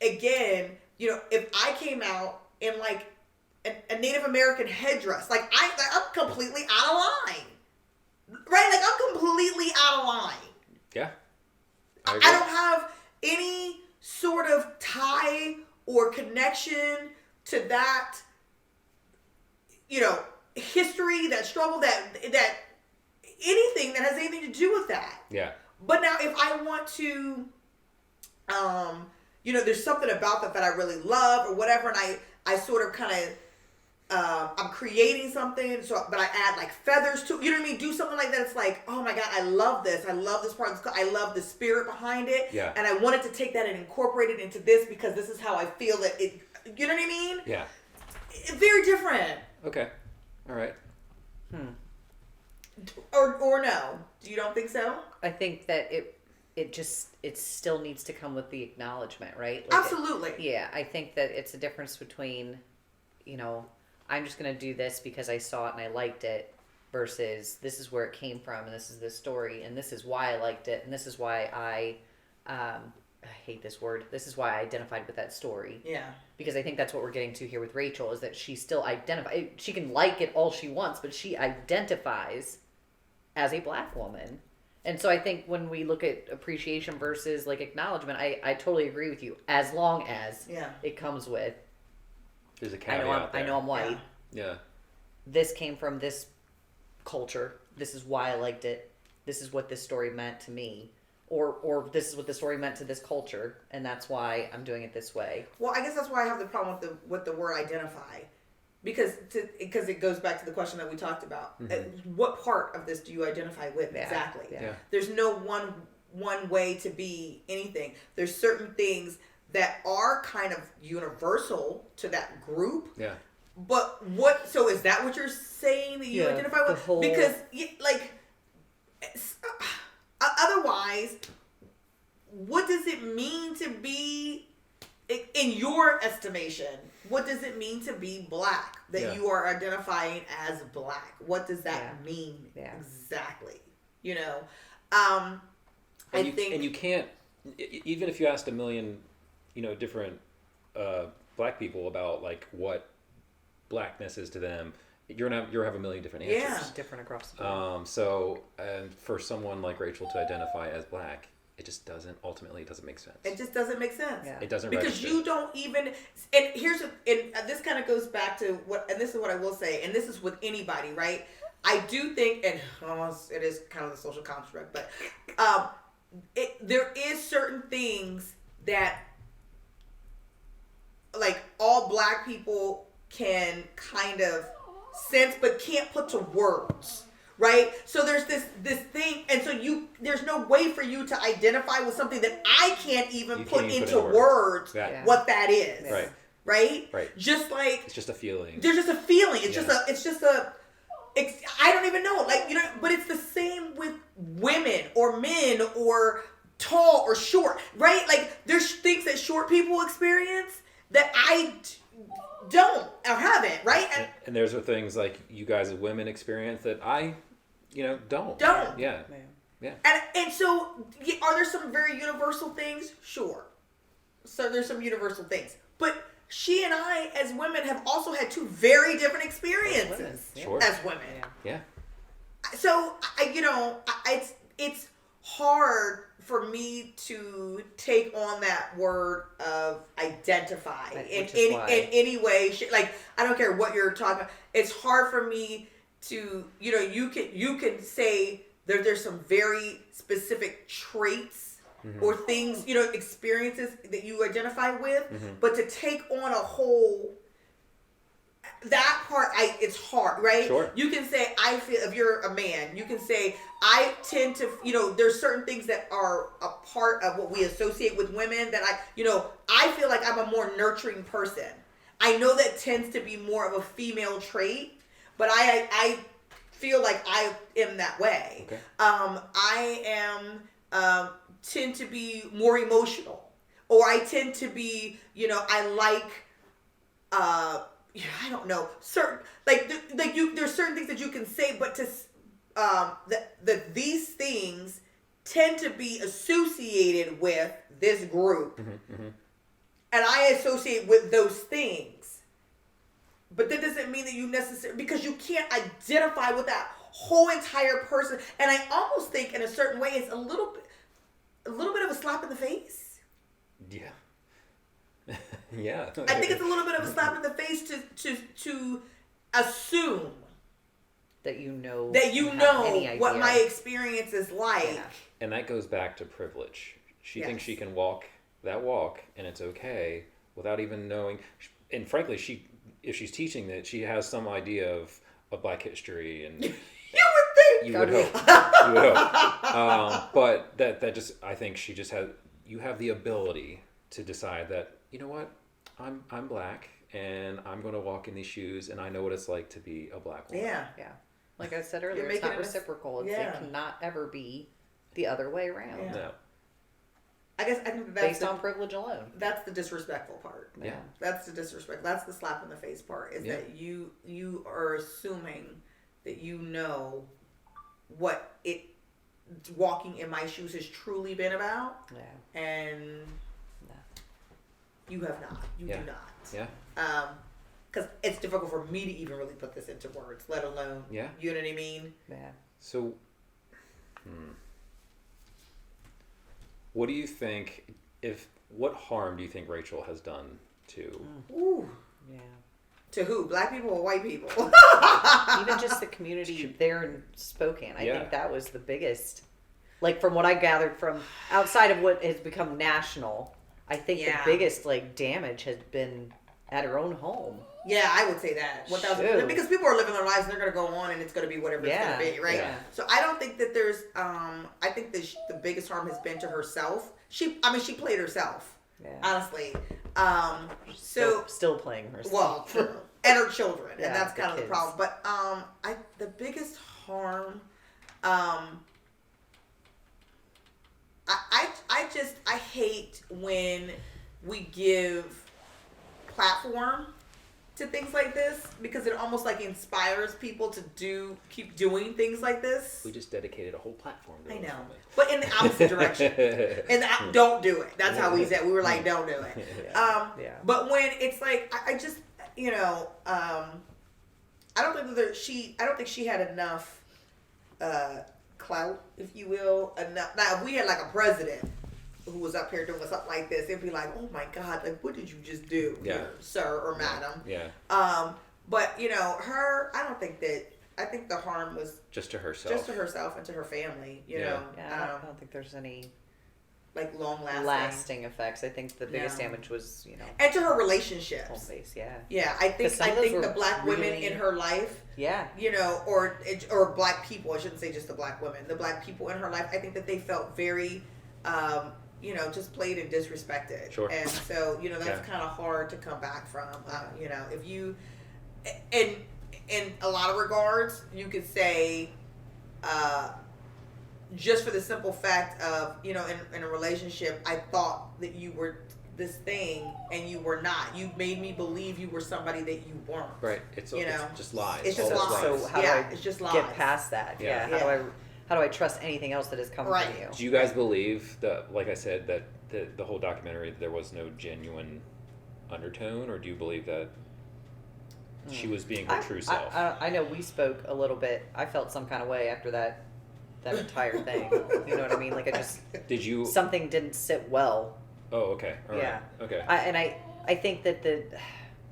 again, if I came out in like a Native American headdress, like I'm completely out of line. Right? Like I'm completely out of line. Yeah. I don't have any sort of tie or connection to that, history, that struggle, that anything that has anything to do with that. Yeah. But now if I want to, there's something about that I really love or whatever, and I sort of kind of, I'm creating something, but I add like feathers to, you know what I mean? Do something like that. It's like, oh my God, I love this. I love this part. I love the spirit behind it. Yeah. And I wanted to take that and incorporate it into this because this is how I feel that it, you know what I mean? Yeah. It's very different. Okay. All right. Or no? You don't think so? I think that it still needs to come with the acknowledgement, right? Like Absolutely. I think that it's a difference between, I'm just going to do this because I saw it and I liked it versus this is where it came from and this is the story and this is why I liked it and this is why I hate this word. This is why I identified with that story. Yeah. Because I think that's what we're getting to here with Racheal is that she still identifies. She can like it all she wants, but she identifies as a black woman. And so I think when we look at appreciation versus like acknowledgement, I totally agree with you. As long as it comes with, there's a caveat I know I'm white. Yeah. This came from this culture. This is why I liked it. This is what this story meant to me. Or this is what the story meant to this culture, and that's why I'm doing it this way. Well, I guess that's why I have the problem with the word identify. Because it goes back to the question that we talked about. What part of this do you identify with exactly? Yeah. There's no one way to be anything. There's certain things that are kind of universal to that group. Yeah. But so is that what you're saying that you identify with? Because like otherwise, what does it mean to be, in your estimation, what does it mean to be black? That you are identifying as black. What does that mean exactly? You know? I think... And you can't, even if you asked a million, different black people about, like, what blackness is to them, you're have a million different answers. Yeah. Different across the board. So for someone like Rachel to identify as black, it just doesn't make sense. It just doesn't make sense. Yeah. It doesn't because register. You don't even, and this kind of goes back to and this is what I will say, and this is with anybody, right? I do think, and it is kind of the social construct, but there is certain things that like all black people can kind of sense but can't put to words, right? So there's this thing, and so there's no way for you to identify with something that I can't even put into words what that is. Right? Just like it's just a feeling. There's just a feeling. It's just a I don't even know. Like, but it's the same with women or men or tall or short, right? Like there's things that short people experience that I don't or haven't, right? And there's things like you guys as women experience that I, don't. Yeah. And so are there some very universal things? Sure. So there's some universal things. But she and I as women have also had two very different experiences as women. Yeah. So it's hard for me to take on that word of identify in any way. Like, I don't care what you're talking about. It's hard for me to, you can say there's some very specific traits or things, experiences that you identify with, but to take on a whole, that part, it's hard, right? Sure. You can say, I feel, if you're a man, you can say, I tend to, there's certain things that are a part of what we associate with women that I feel like I'm a more nurturing person. I know that tends to be more of a female trait, but I feel like I am that way. Okay. I tend to be more emotional, or I tend to be, I like, I don't know, certain, there's certain things that you can say, but to, that these things tend to be associated with this group, and I associate with those things, but that doesn't mean that you necessarily, because you can't identify with that whole entire person, and I almost think in a certain way it's a little bit of a slap in the face. Yeah. Yeah. I think it's a little bit of a slap in the face to assume that you know what my experience is like. Yeah. And that goes back to privilege. She thinks she can walk that walk and it's okay without even knowing. And frankly, if she's teaching that, she has some idea of Black history and. You would hope. But that just, I think she just has. You have the ability to decide that, you know what, I'm black and I'm going to walk in these shoes and I know what it's like to be a black woman. Yeah. Like I said earlier, it's not reciprocal. It cannot ever be the other way around. Yeah. No. I think that's based on privilege alone. That's the disrespectful part. Yeah. That's the disrespect. That's the slap in the face part. Is that you are assuming that what walking in my shoes has truly been about. Yeah. And you have not. You do not. Yeah. Because it's difficult for me to even really put this into words, let alone. Yeah. You know what I mean? Yeah. So, What do you think? What harm do you think Racheal has done to? Ooh. Yeah. To who? Black people or white people? Even just the community there in Spokane. I think that was the biggest. Like from what I gathered from outside of what has become national, I think the biggest damage has been at her own home. Yeah, I would say that. 1,000%. Because people are living their lives and they're going to go on and it's going to be whatever it's going to be, right? Yeah. So I don't think that there's, I think that the biggest harm has been to herself. She played herself, honestly. Still playing herself. Well, true. And her children. And that's kind of the problem. But the biggest harm, I hate when we give platform to things like this because it almost inspires people to keep doing things like this. We just dedicated a whole platform to I know, but in the opposite direction. And don't do it. That's how we said. We were like, don't do it. But when it's I just I don't think she had enough clout, if you will. Enough. Now, if we had a president who was up here doing something like this, it'd be like, oh my God, what did you just do, sir or madam? Yeah. But her, I think the harm was just to herself. Just to herself and to her family. You know. Yeah, I don't think there's any long lasting effects. I think the biggest damage was and to her relationships. Home base, yeah. I think the black women in her life. Yeah. Or black people. I shouldn't say just the black women. The black people in her life. I think that they felt very. Just played and disrespected. Sure. And so, that's kind of hard to come back from. If you, in a lot of regards, you could say, just for the simple fact of, in a relationship, I thought that you were this thing and you were not. You made me believe you were somebody that you weren't. Right. It's just lies. It's just lies. So how do it's just lies. Get past that? Yeah. How do I trust anything else that has come from you? Do you guys believe that, like I said, that the whole documentary, there was no genuine undertone, or do you believe that she was being her true self? I know we spoke a little bit. I felt some kind of way after that entire thing. You know what I mean? Did you? Something didn't sit well. Oh, okay. All right. Okay. I think that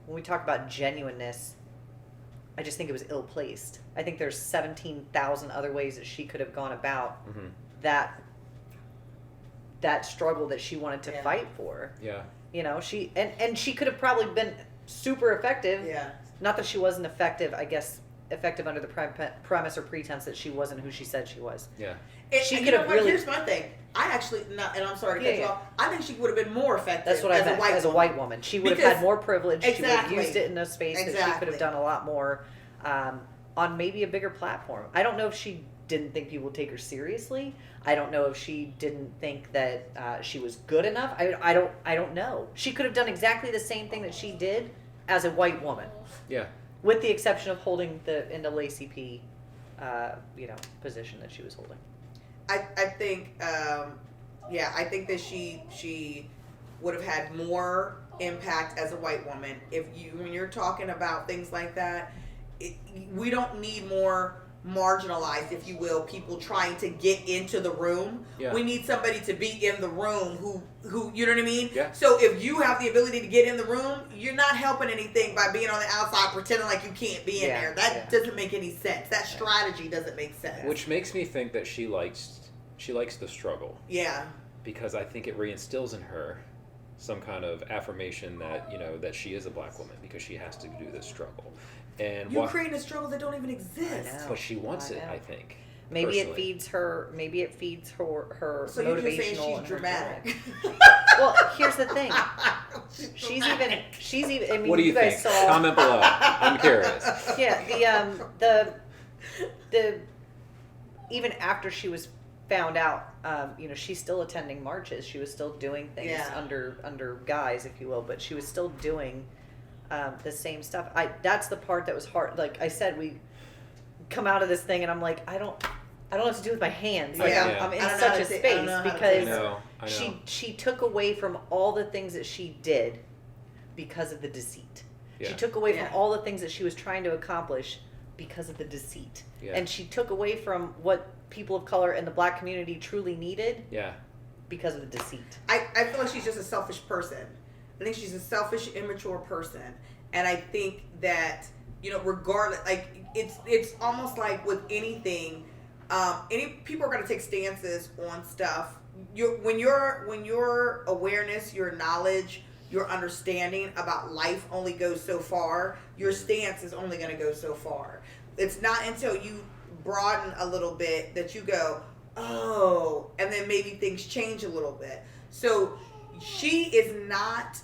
when we talk about genuineness, I just think it was ill-placed. I think there's 17,000 other ways that she could have gone about that struggle that she wanted to fight for. Yeah. She she could have probably been super effective. Yeah. Not that she wasn't effective, I guess, effective under the premise or pretense that she wasn't who she said she was. Yeah. She could have really. Here's my thing. I actually, and I'm sorry to cut you off, I think she would have been more effective. That's what I meant. As a white woman, she would have had more privilege. Exactly. She would have used it in a space that she could have done a lot more on maybe a bigger platform. I don't know if she didn't think people would take her seriously. I don't know if she didn't think that she was good enough. I don't know. She could have done exactly the same thing that she did as a white woman. Yeah. With the exception of holding the NAACP, position that she was holding. I think, I think that she would have had more impact as a white woman. When you're talking about things like that, we don't need more marginalized, if you will, people trying to get into the room. Yeah. We need somebody to be in the room who you know what I mean? Yeah. So if you have the ability to get in the room, you're not helping anything by being on the outside pretending like you can't be in there. That doesn't make any sense. That strategy doesn't make sense. Which makes me think that she likes the struggle. Yeah. Because I think it reinstills in her some kind of affirmation that, that she is a black woman because she has to do this struggle. And you're creating a struggle that don't even exist. But she wants it, I think. Maybe it feeds her. Maybe it feeds her so motivational. You're just saying she's dramatic. Well, here's the thing. She's even. I mean, what do you guys think? saw. Comment below. I'm curious. Yeah. The even after she was found out, she's still attending marches. She was still doing things under guise, if you will, but she was still doing the same stuff. That's the part that was hard. Like I said, we come out of this thing and I'm like, I don't know what to do with my hands. Like I'm in such a space because she took away from all the things that she did because of the deceit. Yeah. She took away from all the things that she was trying to accomplish because of the deceit. Yeah. And she took away from what people of color and the black community truly needed. Yeah. Because of the deceit. I feel like she's just a selfish person. I think she's a selfish, immature person. And I think that, regardless, like, it's almost like with anything, any people are going to take stances on stuff. When your awareness, your knowledge, your understanding about life only goes so far, your stance is only going to go so far. It's not until you broaden a little bit that you go, oh, and then maybe things change a little bit. So she is not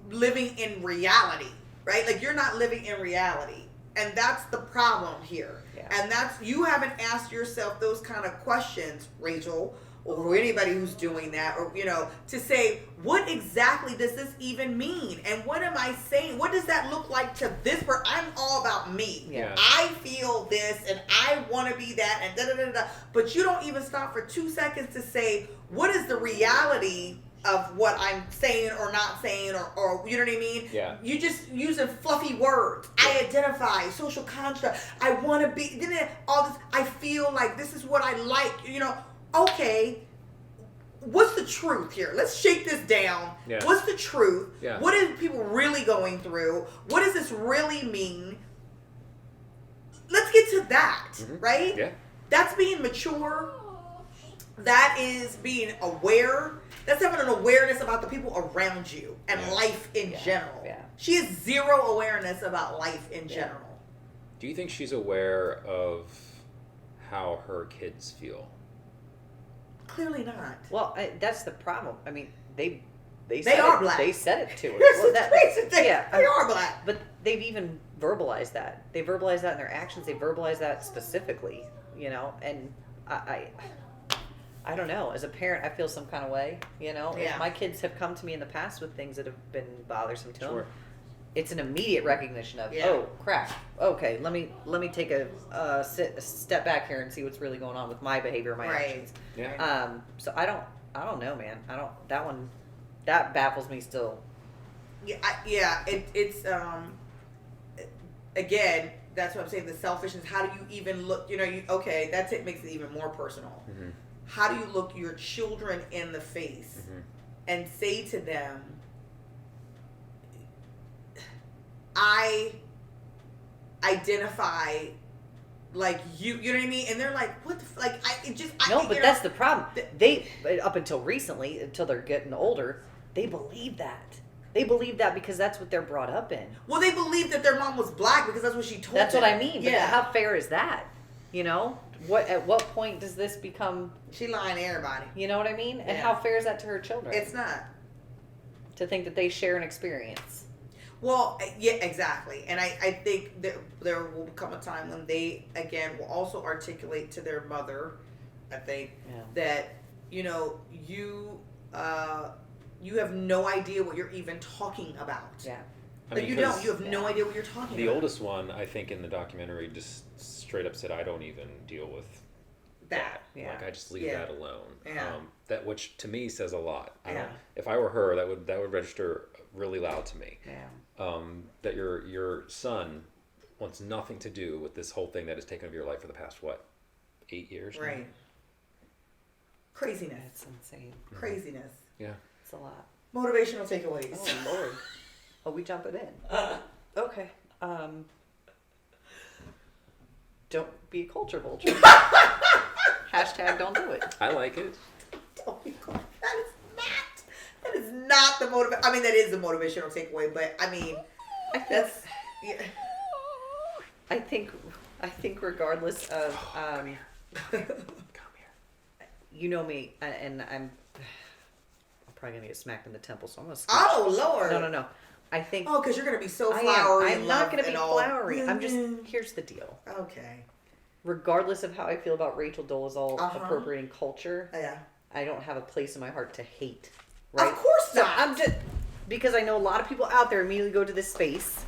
living in reality, right? Like, you're not living in reality. And that's the problem here. Yeah. And that's, you haven't asked yourself those kind of questions, Rachel, or anybody who's doing that, or, to say, what exactly does this even mean? And what am I saying? What does that look like to this person? I'm all about me. Yeah. I feel this, and I want to be that, and da-da-da-da. But you don't even stop for 2 seconds to say, what is the reality of what I'm saying or not saying, or you know what I mean? Yeah. You just using fluffy words. Yeah. I identify, social construct, I want to be, all this, I feel like this is what I like, Okay, what's the truth here? Let's shake this down. Yeah. What's the truth? Yeah. What are people really going through? What does this really mean? Let's get to that, right? Yeah. That's being mature. That is being aware. That's having an awareness about the people around you and life in general. Yeah. She has zero awareness about life in general. Do you think she's aware of how her kids feel? Clearly not. Well, that's the problem. I mean, they are black. They said it to her. Well, they are black. But they've even verbalized that. They verbalize that in their actions. They verbalize that specifically, and I don't know. As a parent, I feel some kind of way, Yeah. If my kids have come to me in the past with things that have been bothersome to them, it's an immediate recognition of, oh, crap. Okay, let me take a step back here and see what's really going on with my behavior, my actions. Yeah. So I don't know, man. That baffles me still. Yeah. It's again, that's what I'm saying. The selfishness. How do you even look? That's it. Makes it even more personal. Mm-hmm. How do you look your children in the face and say to them, I identify like you know what I mean? And they're like, what the but that's the problem. They, up until recently, until they're getting older, they believe that. They believe that because that's what they're brought up in. Well, they believe that their mom was black because that's what she told them. That's what I mean. But how fair is that? At what point does this become... She lying to everybody. You know what I mean? And how fair is that to her children? It's not. To think that they share an experience. Well, yeah, exactly. And I think that there will come a time when they, again, will also articulate to their mother, I think, that, you have no idea what you're even talking about. Yeah. You have no idea what you're talking about. The oldest one, I think, in the documentary just straight up said, I don't even deal with that. Yeah. Like, I just leave that alone. Yeah. That, which to me says a lot. If I were her, that would register really loud to me. Yeah. That your son wants nothing to do with this whole thing that has taken over your life for the past 8 years? Right. Now? Craziness. It's insane. Craziness. Yeah. It's a lot. Motivational takeaways. Oh, Lord. Oh, we jumping in. Okay. Don't be a culture vulture. Hashtag don't do it. I like it. Don't be culture. That is not the motivation. I mean, that is the motivational takeaway, but I mean, that's. Yeah. I think regardless of come here. You know me, and I'm probably gonna get smacked in the temple, so I'm gonna. Oh Lord! No. I think. Oh, because you're gonna be so flowery. I'm not gonna be flowery. I'm just. Here's the deal. Okay. Regardless of how I feel about Rachel Dolezal appropriating culture, yeah, I don't have a place in my heart to hate. Right? Of course not. So I'm just because I know a lot of people out there immediately go to this space.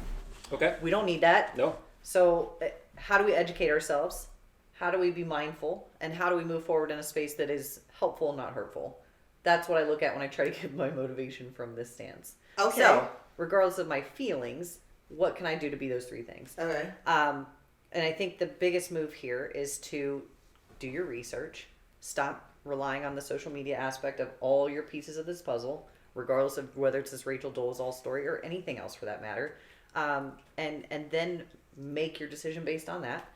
Okay. We don't need that. No. So how do we educate ourselves? How do we be mindful? And how do we move forward in a space that is helpful and not hurtful? That's what I look at when I try to get my motivation from this stance. Okay. So regardless of my feelings, what can I do to be those three things? Okay. And I think the biggest move here is to do your research. Stop relying on the social media aspect of all your pieces of this puzzle, regardless of whether it's this Rachel Dolezal story or anything else for that matter. And then make your decision based on that.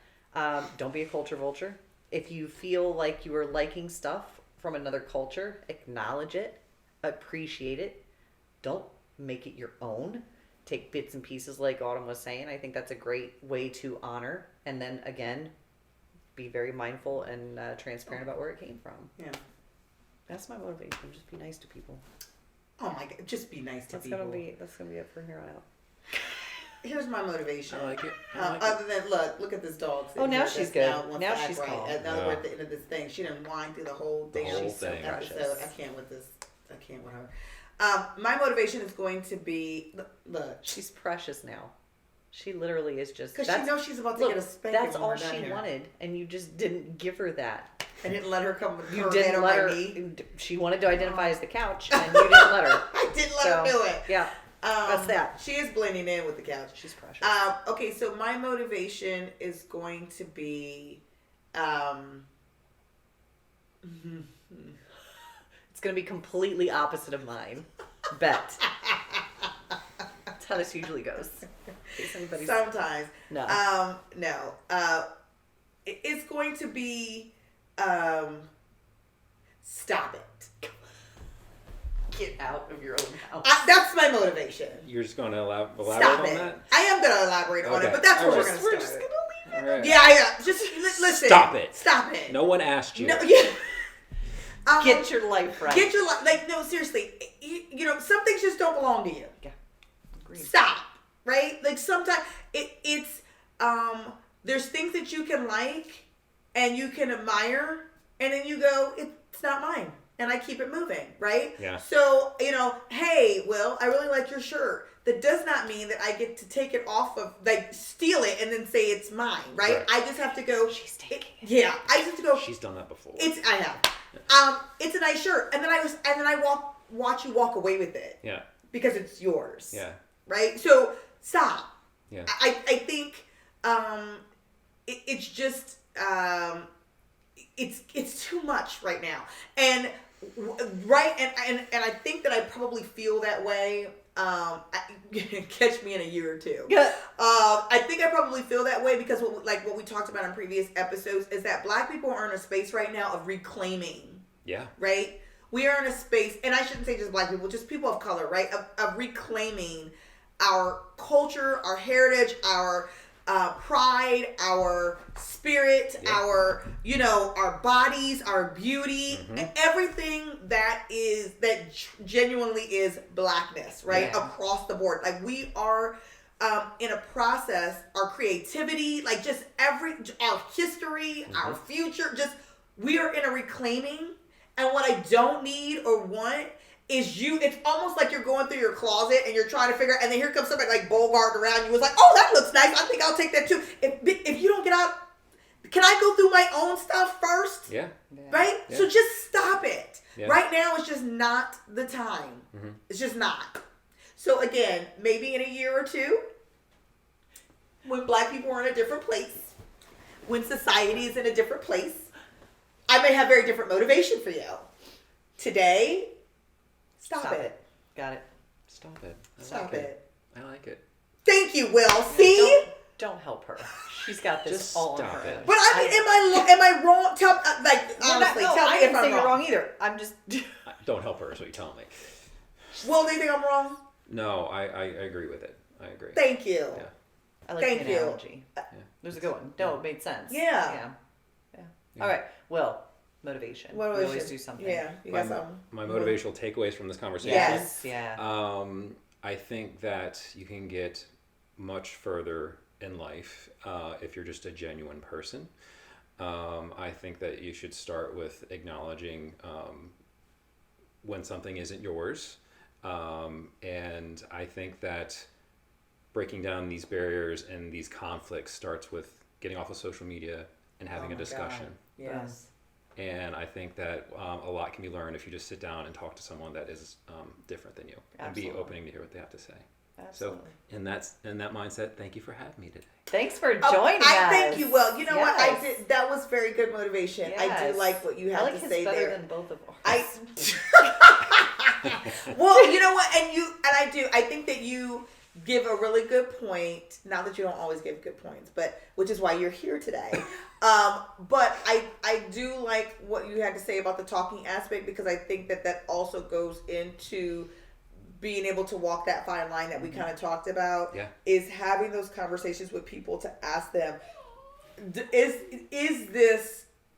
Don't be a culture vulture. If you feel like you are liking stuff from another culture, acknowledge it, appreciate it. Don't make it your own. Take bits and pieces like Autumn was saying. I think that's a great way to honor. And then again, be very mindful and transparent about where it came from. Yeah. That's my motivation. Just be nice to people. Oh my God. Just be nice to people. That's gonna be it from here on out. Here's my motivation. I like it. Other than look at this dog. Oh, now she's good. Now she's right. calm. Now that we're at the end of this thing, she didn't whine through the whole thing. She's so episode. precious. I can't with this. I can't with her. My motivation is going to be look. She's precious now. She literally is just because she knows she's about to get a spanking. That's all she wanted, and you just didn't give her that. I didn't let her come with you her didn't head on let my her. knee. She wanted to identify as the couch, and you didn't let her. I didn't let her do it. Yeah. That's that. She is blending in with the couch. She's precious. Okay, so my motivation is going to be, It's going to be completely opposite of mine. Bet. That's how this usually goes. Sometimes. No. No. It's going to be, stop it. Get out of your own house. That's my motivation. You're just going to elaborate Stop on it. that? I am going to elaborate on it, but that's where we're going to start. We're just going to leave it. All right. Yeah. Just listen. Stop it. Stop it. No one asked you. No, yeah. Get your life right. Get your life. Like, no, seriously. You know, some things just don't belong to you. Yeah. Agreed. Stop. Right? Like, sometimes it's there's things that you can like and you can admire, and then you go, it's not mine. And I keep it moving, right? Yeah. So, you know, hey, Will, I really like your shirt. That does not mean that I get to take it off of, like, steal it and then say it's mine, right? Correct. I just have to go. She's taking it. Yeah, I just have to go. She's done that before. I have. It's a nice shirt, and then I watch you walk away with it. Yeah. Because it's yours. Yeah. Right. So stop. Yeah. I think it's just it's too much right now, and I think that I probably feel that way. Catch me in a year or two. Yeah. I think I probably feel that way because what we talked about in previous episodes is that Black people are in a space right now of reclaiming. Yeah. Right? We are in a space, and I shouldn't say just Black people, just people of color, right? Of reclaiming our culture, our heritage, our pride, our spirit, our bodies, our beauty, and everything that genuinely is Blackness, right? Yeah. Across the board. Like, we are in a process, our creativity, like just our history, our future, just we are in a reclaiming. And what I don't need or want is it's almost like you're going through your closet and you're trying to figure out, and then here comes somebody like Bogart around you was like, oh, that looks nice. I think I'll take that too. If you don't get out, can I go through my own stuff first? Yeah. Right? Yeah. So just stop it. Yeah. Right now it's just not the time. Mm-hmm. It's just not. So again, maybe in a year or two, when Black people are in a different place, when society is in a different place, I may have very different motivation for you. Today, stop it. Got it. Stop it. Stop it. I like it. Thank you, Will. See? Don't help her. She's got this Just all on stop her it. own. But I mean, am I wrong? Tell honestly, tell I me if didn't say I'm you're wrong. wrong either. I'm just. Don't help her is what you're telling me. Will, do you think I'm wrong? No, I agree with it. I agree. Thank you. Yeah. I like Thank the you. analogy. It was a good one. No, it made sense. Yeah. All right. Well, motivation. We always do something. Yeah. You got something? My motivational takeaways from this conversation. Yes. Yeah. I think that you can get much further in life if you're just a genuine person. I think that you should start with acknowledging when something isn't yours. And I think that breaking down these barriers and these conflicts starts with getting off of social media and having a discussion. God. Yes. And I think that a lot can be learned if you just sit down and talk to someone that is different than you. Absolutely. And be opening to hear what they have to say. Absolutely. So in that mindset, thank you for having me today. Thanks for joining us. Thank you. Well, you know what? I did. That was very good motivation. Yes. I do like what you have to say better there. Than both of ours. Well, you know what? I think that you give a really good point. Not that you don't always give good points, but which is why you're here today. But I do like what you had to say about the talking aspect, because I think that also goes into being able to walk that fine line that we kind of talked about. Yeah. Is having those conversations with people to ask them,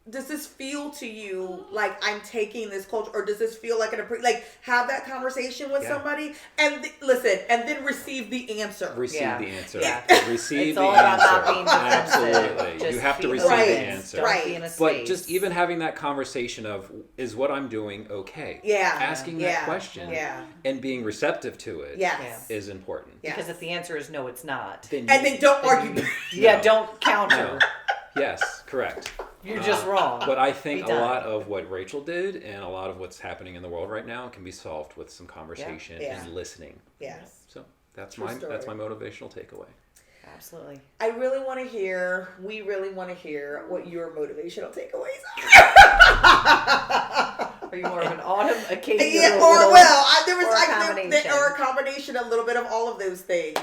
does this feel to you like I'm taking this culture, or does this feel like have that conversation with somebody and listen, and then receive the answer. Receive the answer. Yeah. Receive it's the all answer. about not being Absolutely. Just you have to receive the answer. Right. But just even having that conversation of, is what I'm doing okay? Yeah. Asking that question. Yeah. And being receptive to it. Yes. Is important. Yes. Because if the answer is no, it's not. Then don't argue. Don't counter. No. Yes, correct. You're just wrong. But I think a lot of what Rachel did and a lot of what's happening in the world right now can be solved with some conversation and listening. Yes. So that's my motivational takeaway. Absolutely. We really want to hear what your motivational takeaways are. Are you more of an autumn, a Katie, there are a combination, a little bit of all of those things.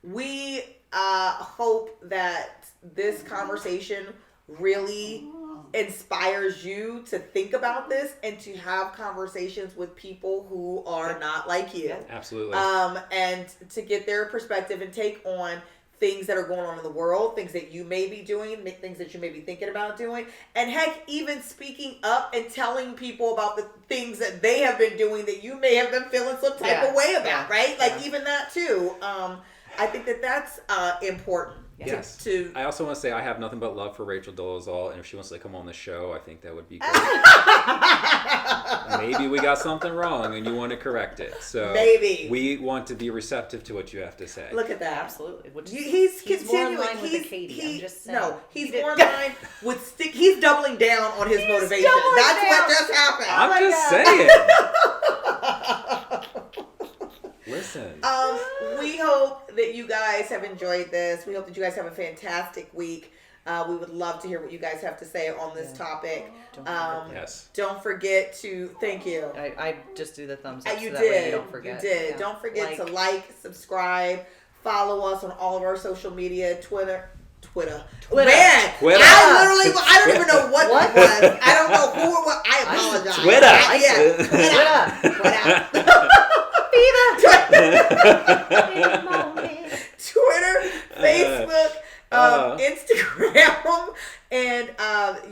We hope that this conversation really inspires you to think about this and to have conversations with people who are not like you. Absolutely. And to get their perspective and take on things that are going on in the world, things that you may be doing, things that you may be thinking about doing, and heck, even speaking up and telling people about the things that they have been doing that you may have been feeling some type of way about, right? Like even that too. I think that's important. Yes. I also want to say I have nothing but love for Rachel Dolezal, and if she wants to come on the show, I think that would be great. Maybe we got something wrong and you want to correct it. So maybe we want to be receptive to what you have to say. Look at that. Absolutely. He's continuing. More in line with the Katie. I'm just saying. No, he's more in line with stick. He's doubling down on his motivation. That's what just happened. I'm just saying. Listen. We hope that you guys have enjoyed this. We hope that you guys have a fantastic week. We would love to hear what you guys have to say on this topic. Don't forget to thank you. I just do the thumbs up. You so did. That way you don't forget. You did. Yeah. Don't forget to like, subscribe, follow us on all of our social media, Twitter. Man, Twitter. I don't even know what that was. I don't know who or what. I apologize. Twitter, Facebook, Instagram, and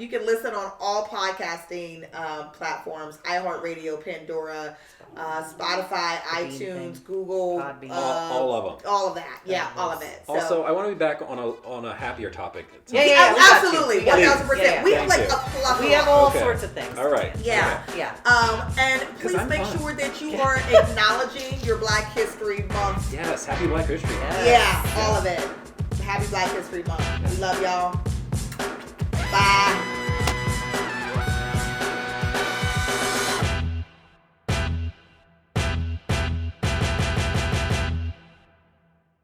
you can listen on all podcasting platforms: iHeartRadio, Pandora, Spotify, iTunes, Google, all of them. All of that, all of it. So, also, I want to be back on a happier topic. Absolutely, 1,000%. We have like a plethora. We have all sorts of things. All right. Yeah. And please make sure that you are acknowledging your Black History Month. Yes, happy Black History Month. Yeah, all of it. Happy Black History Month. We love y'all. Bye.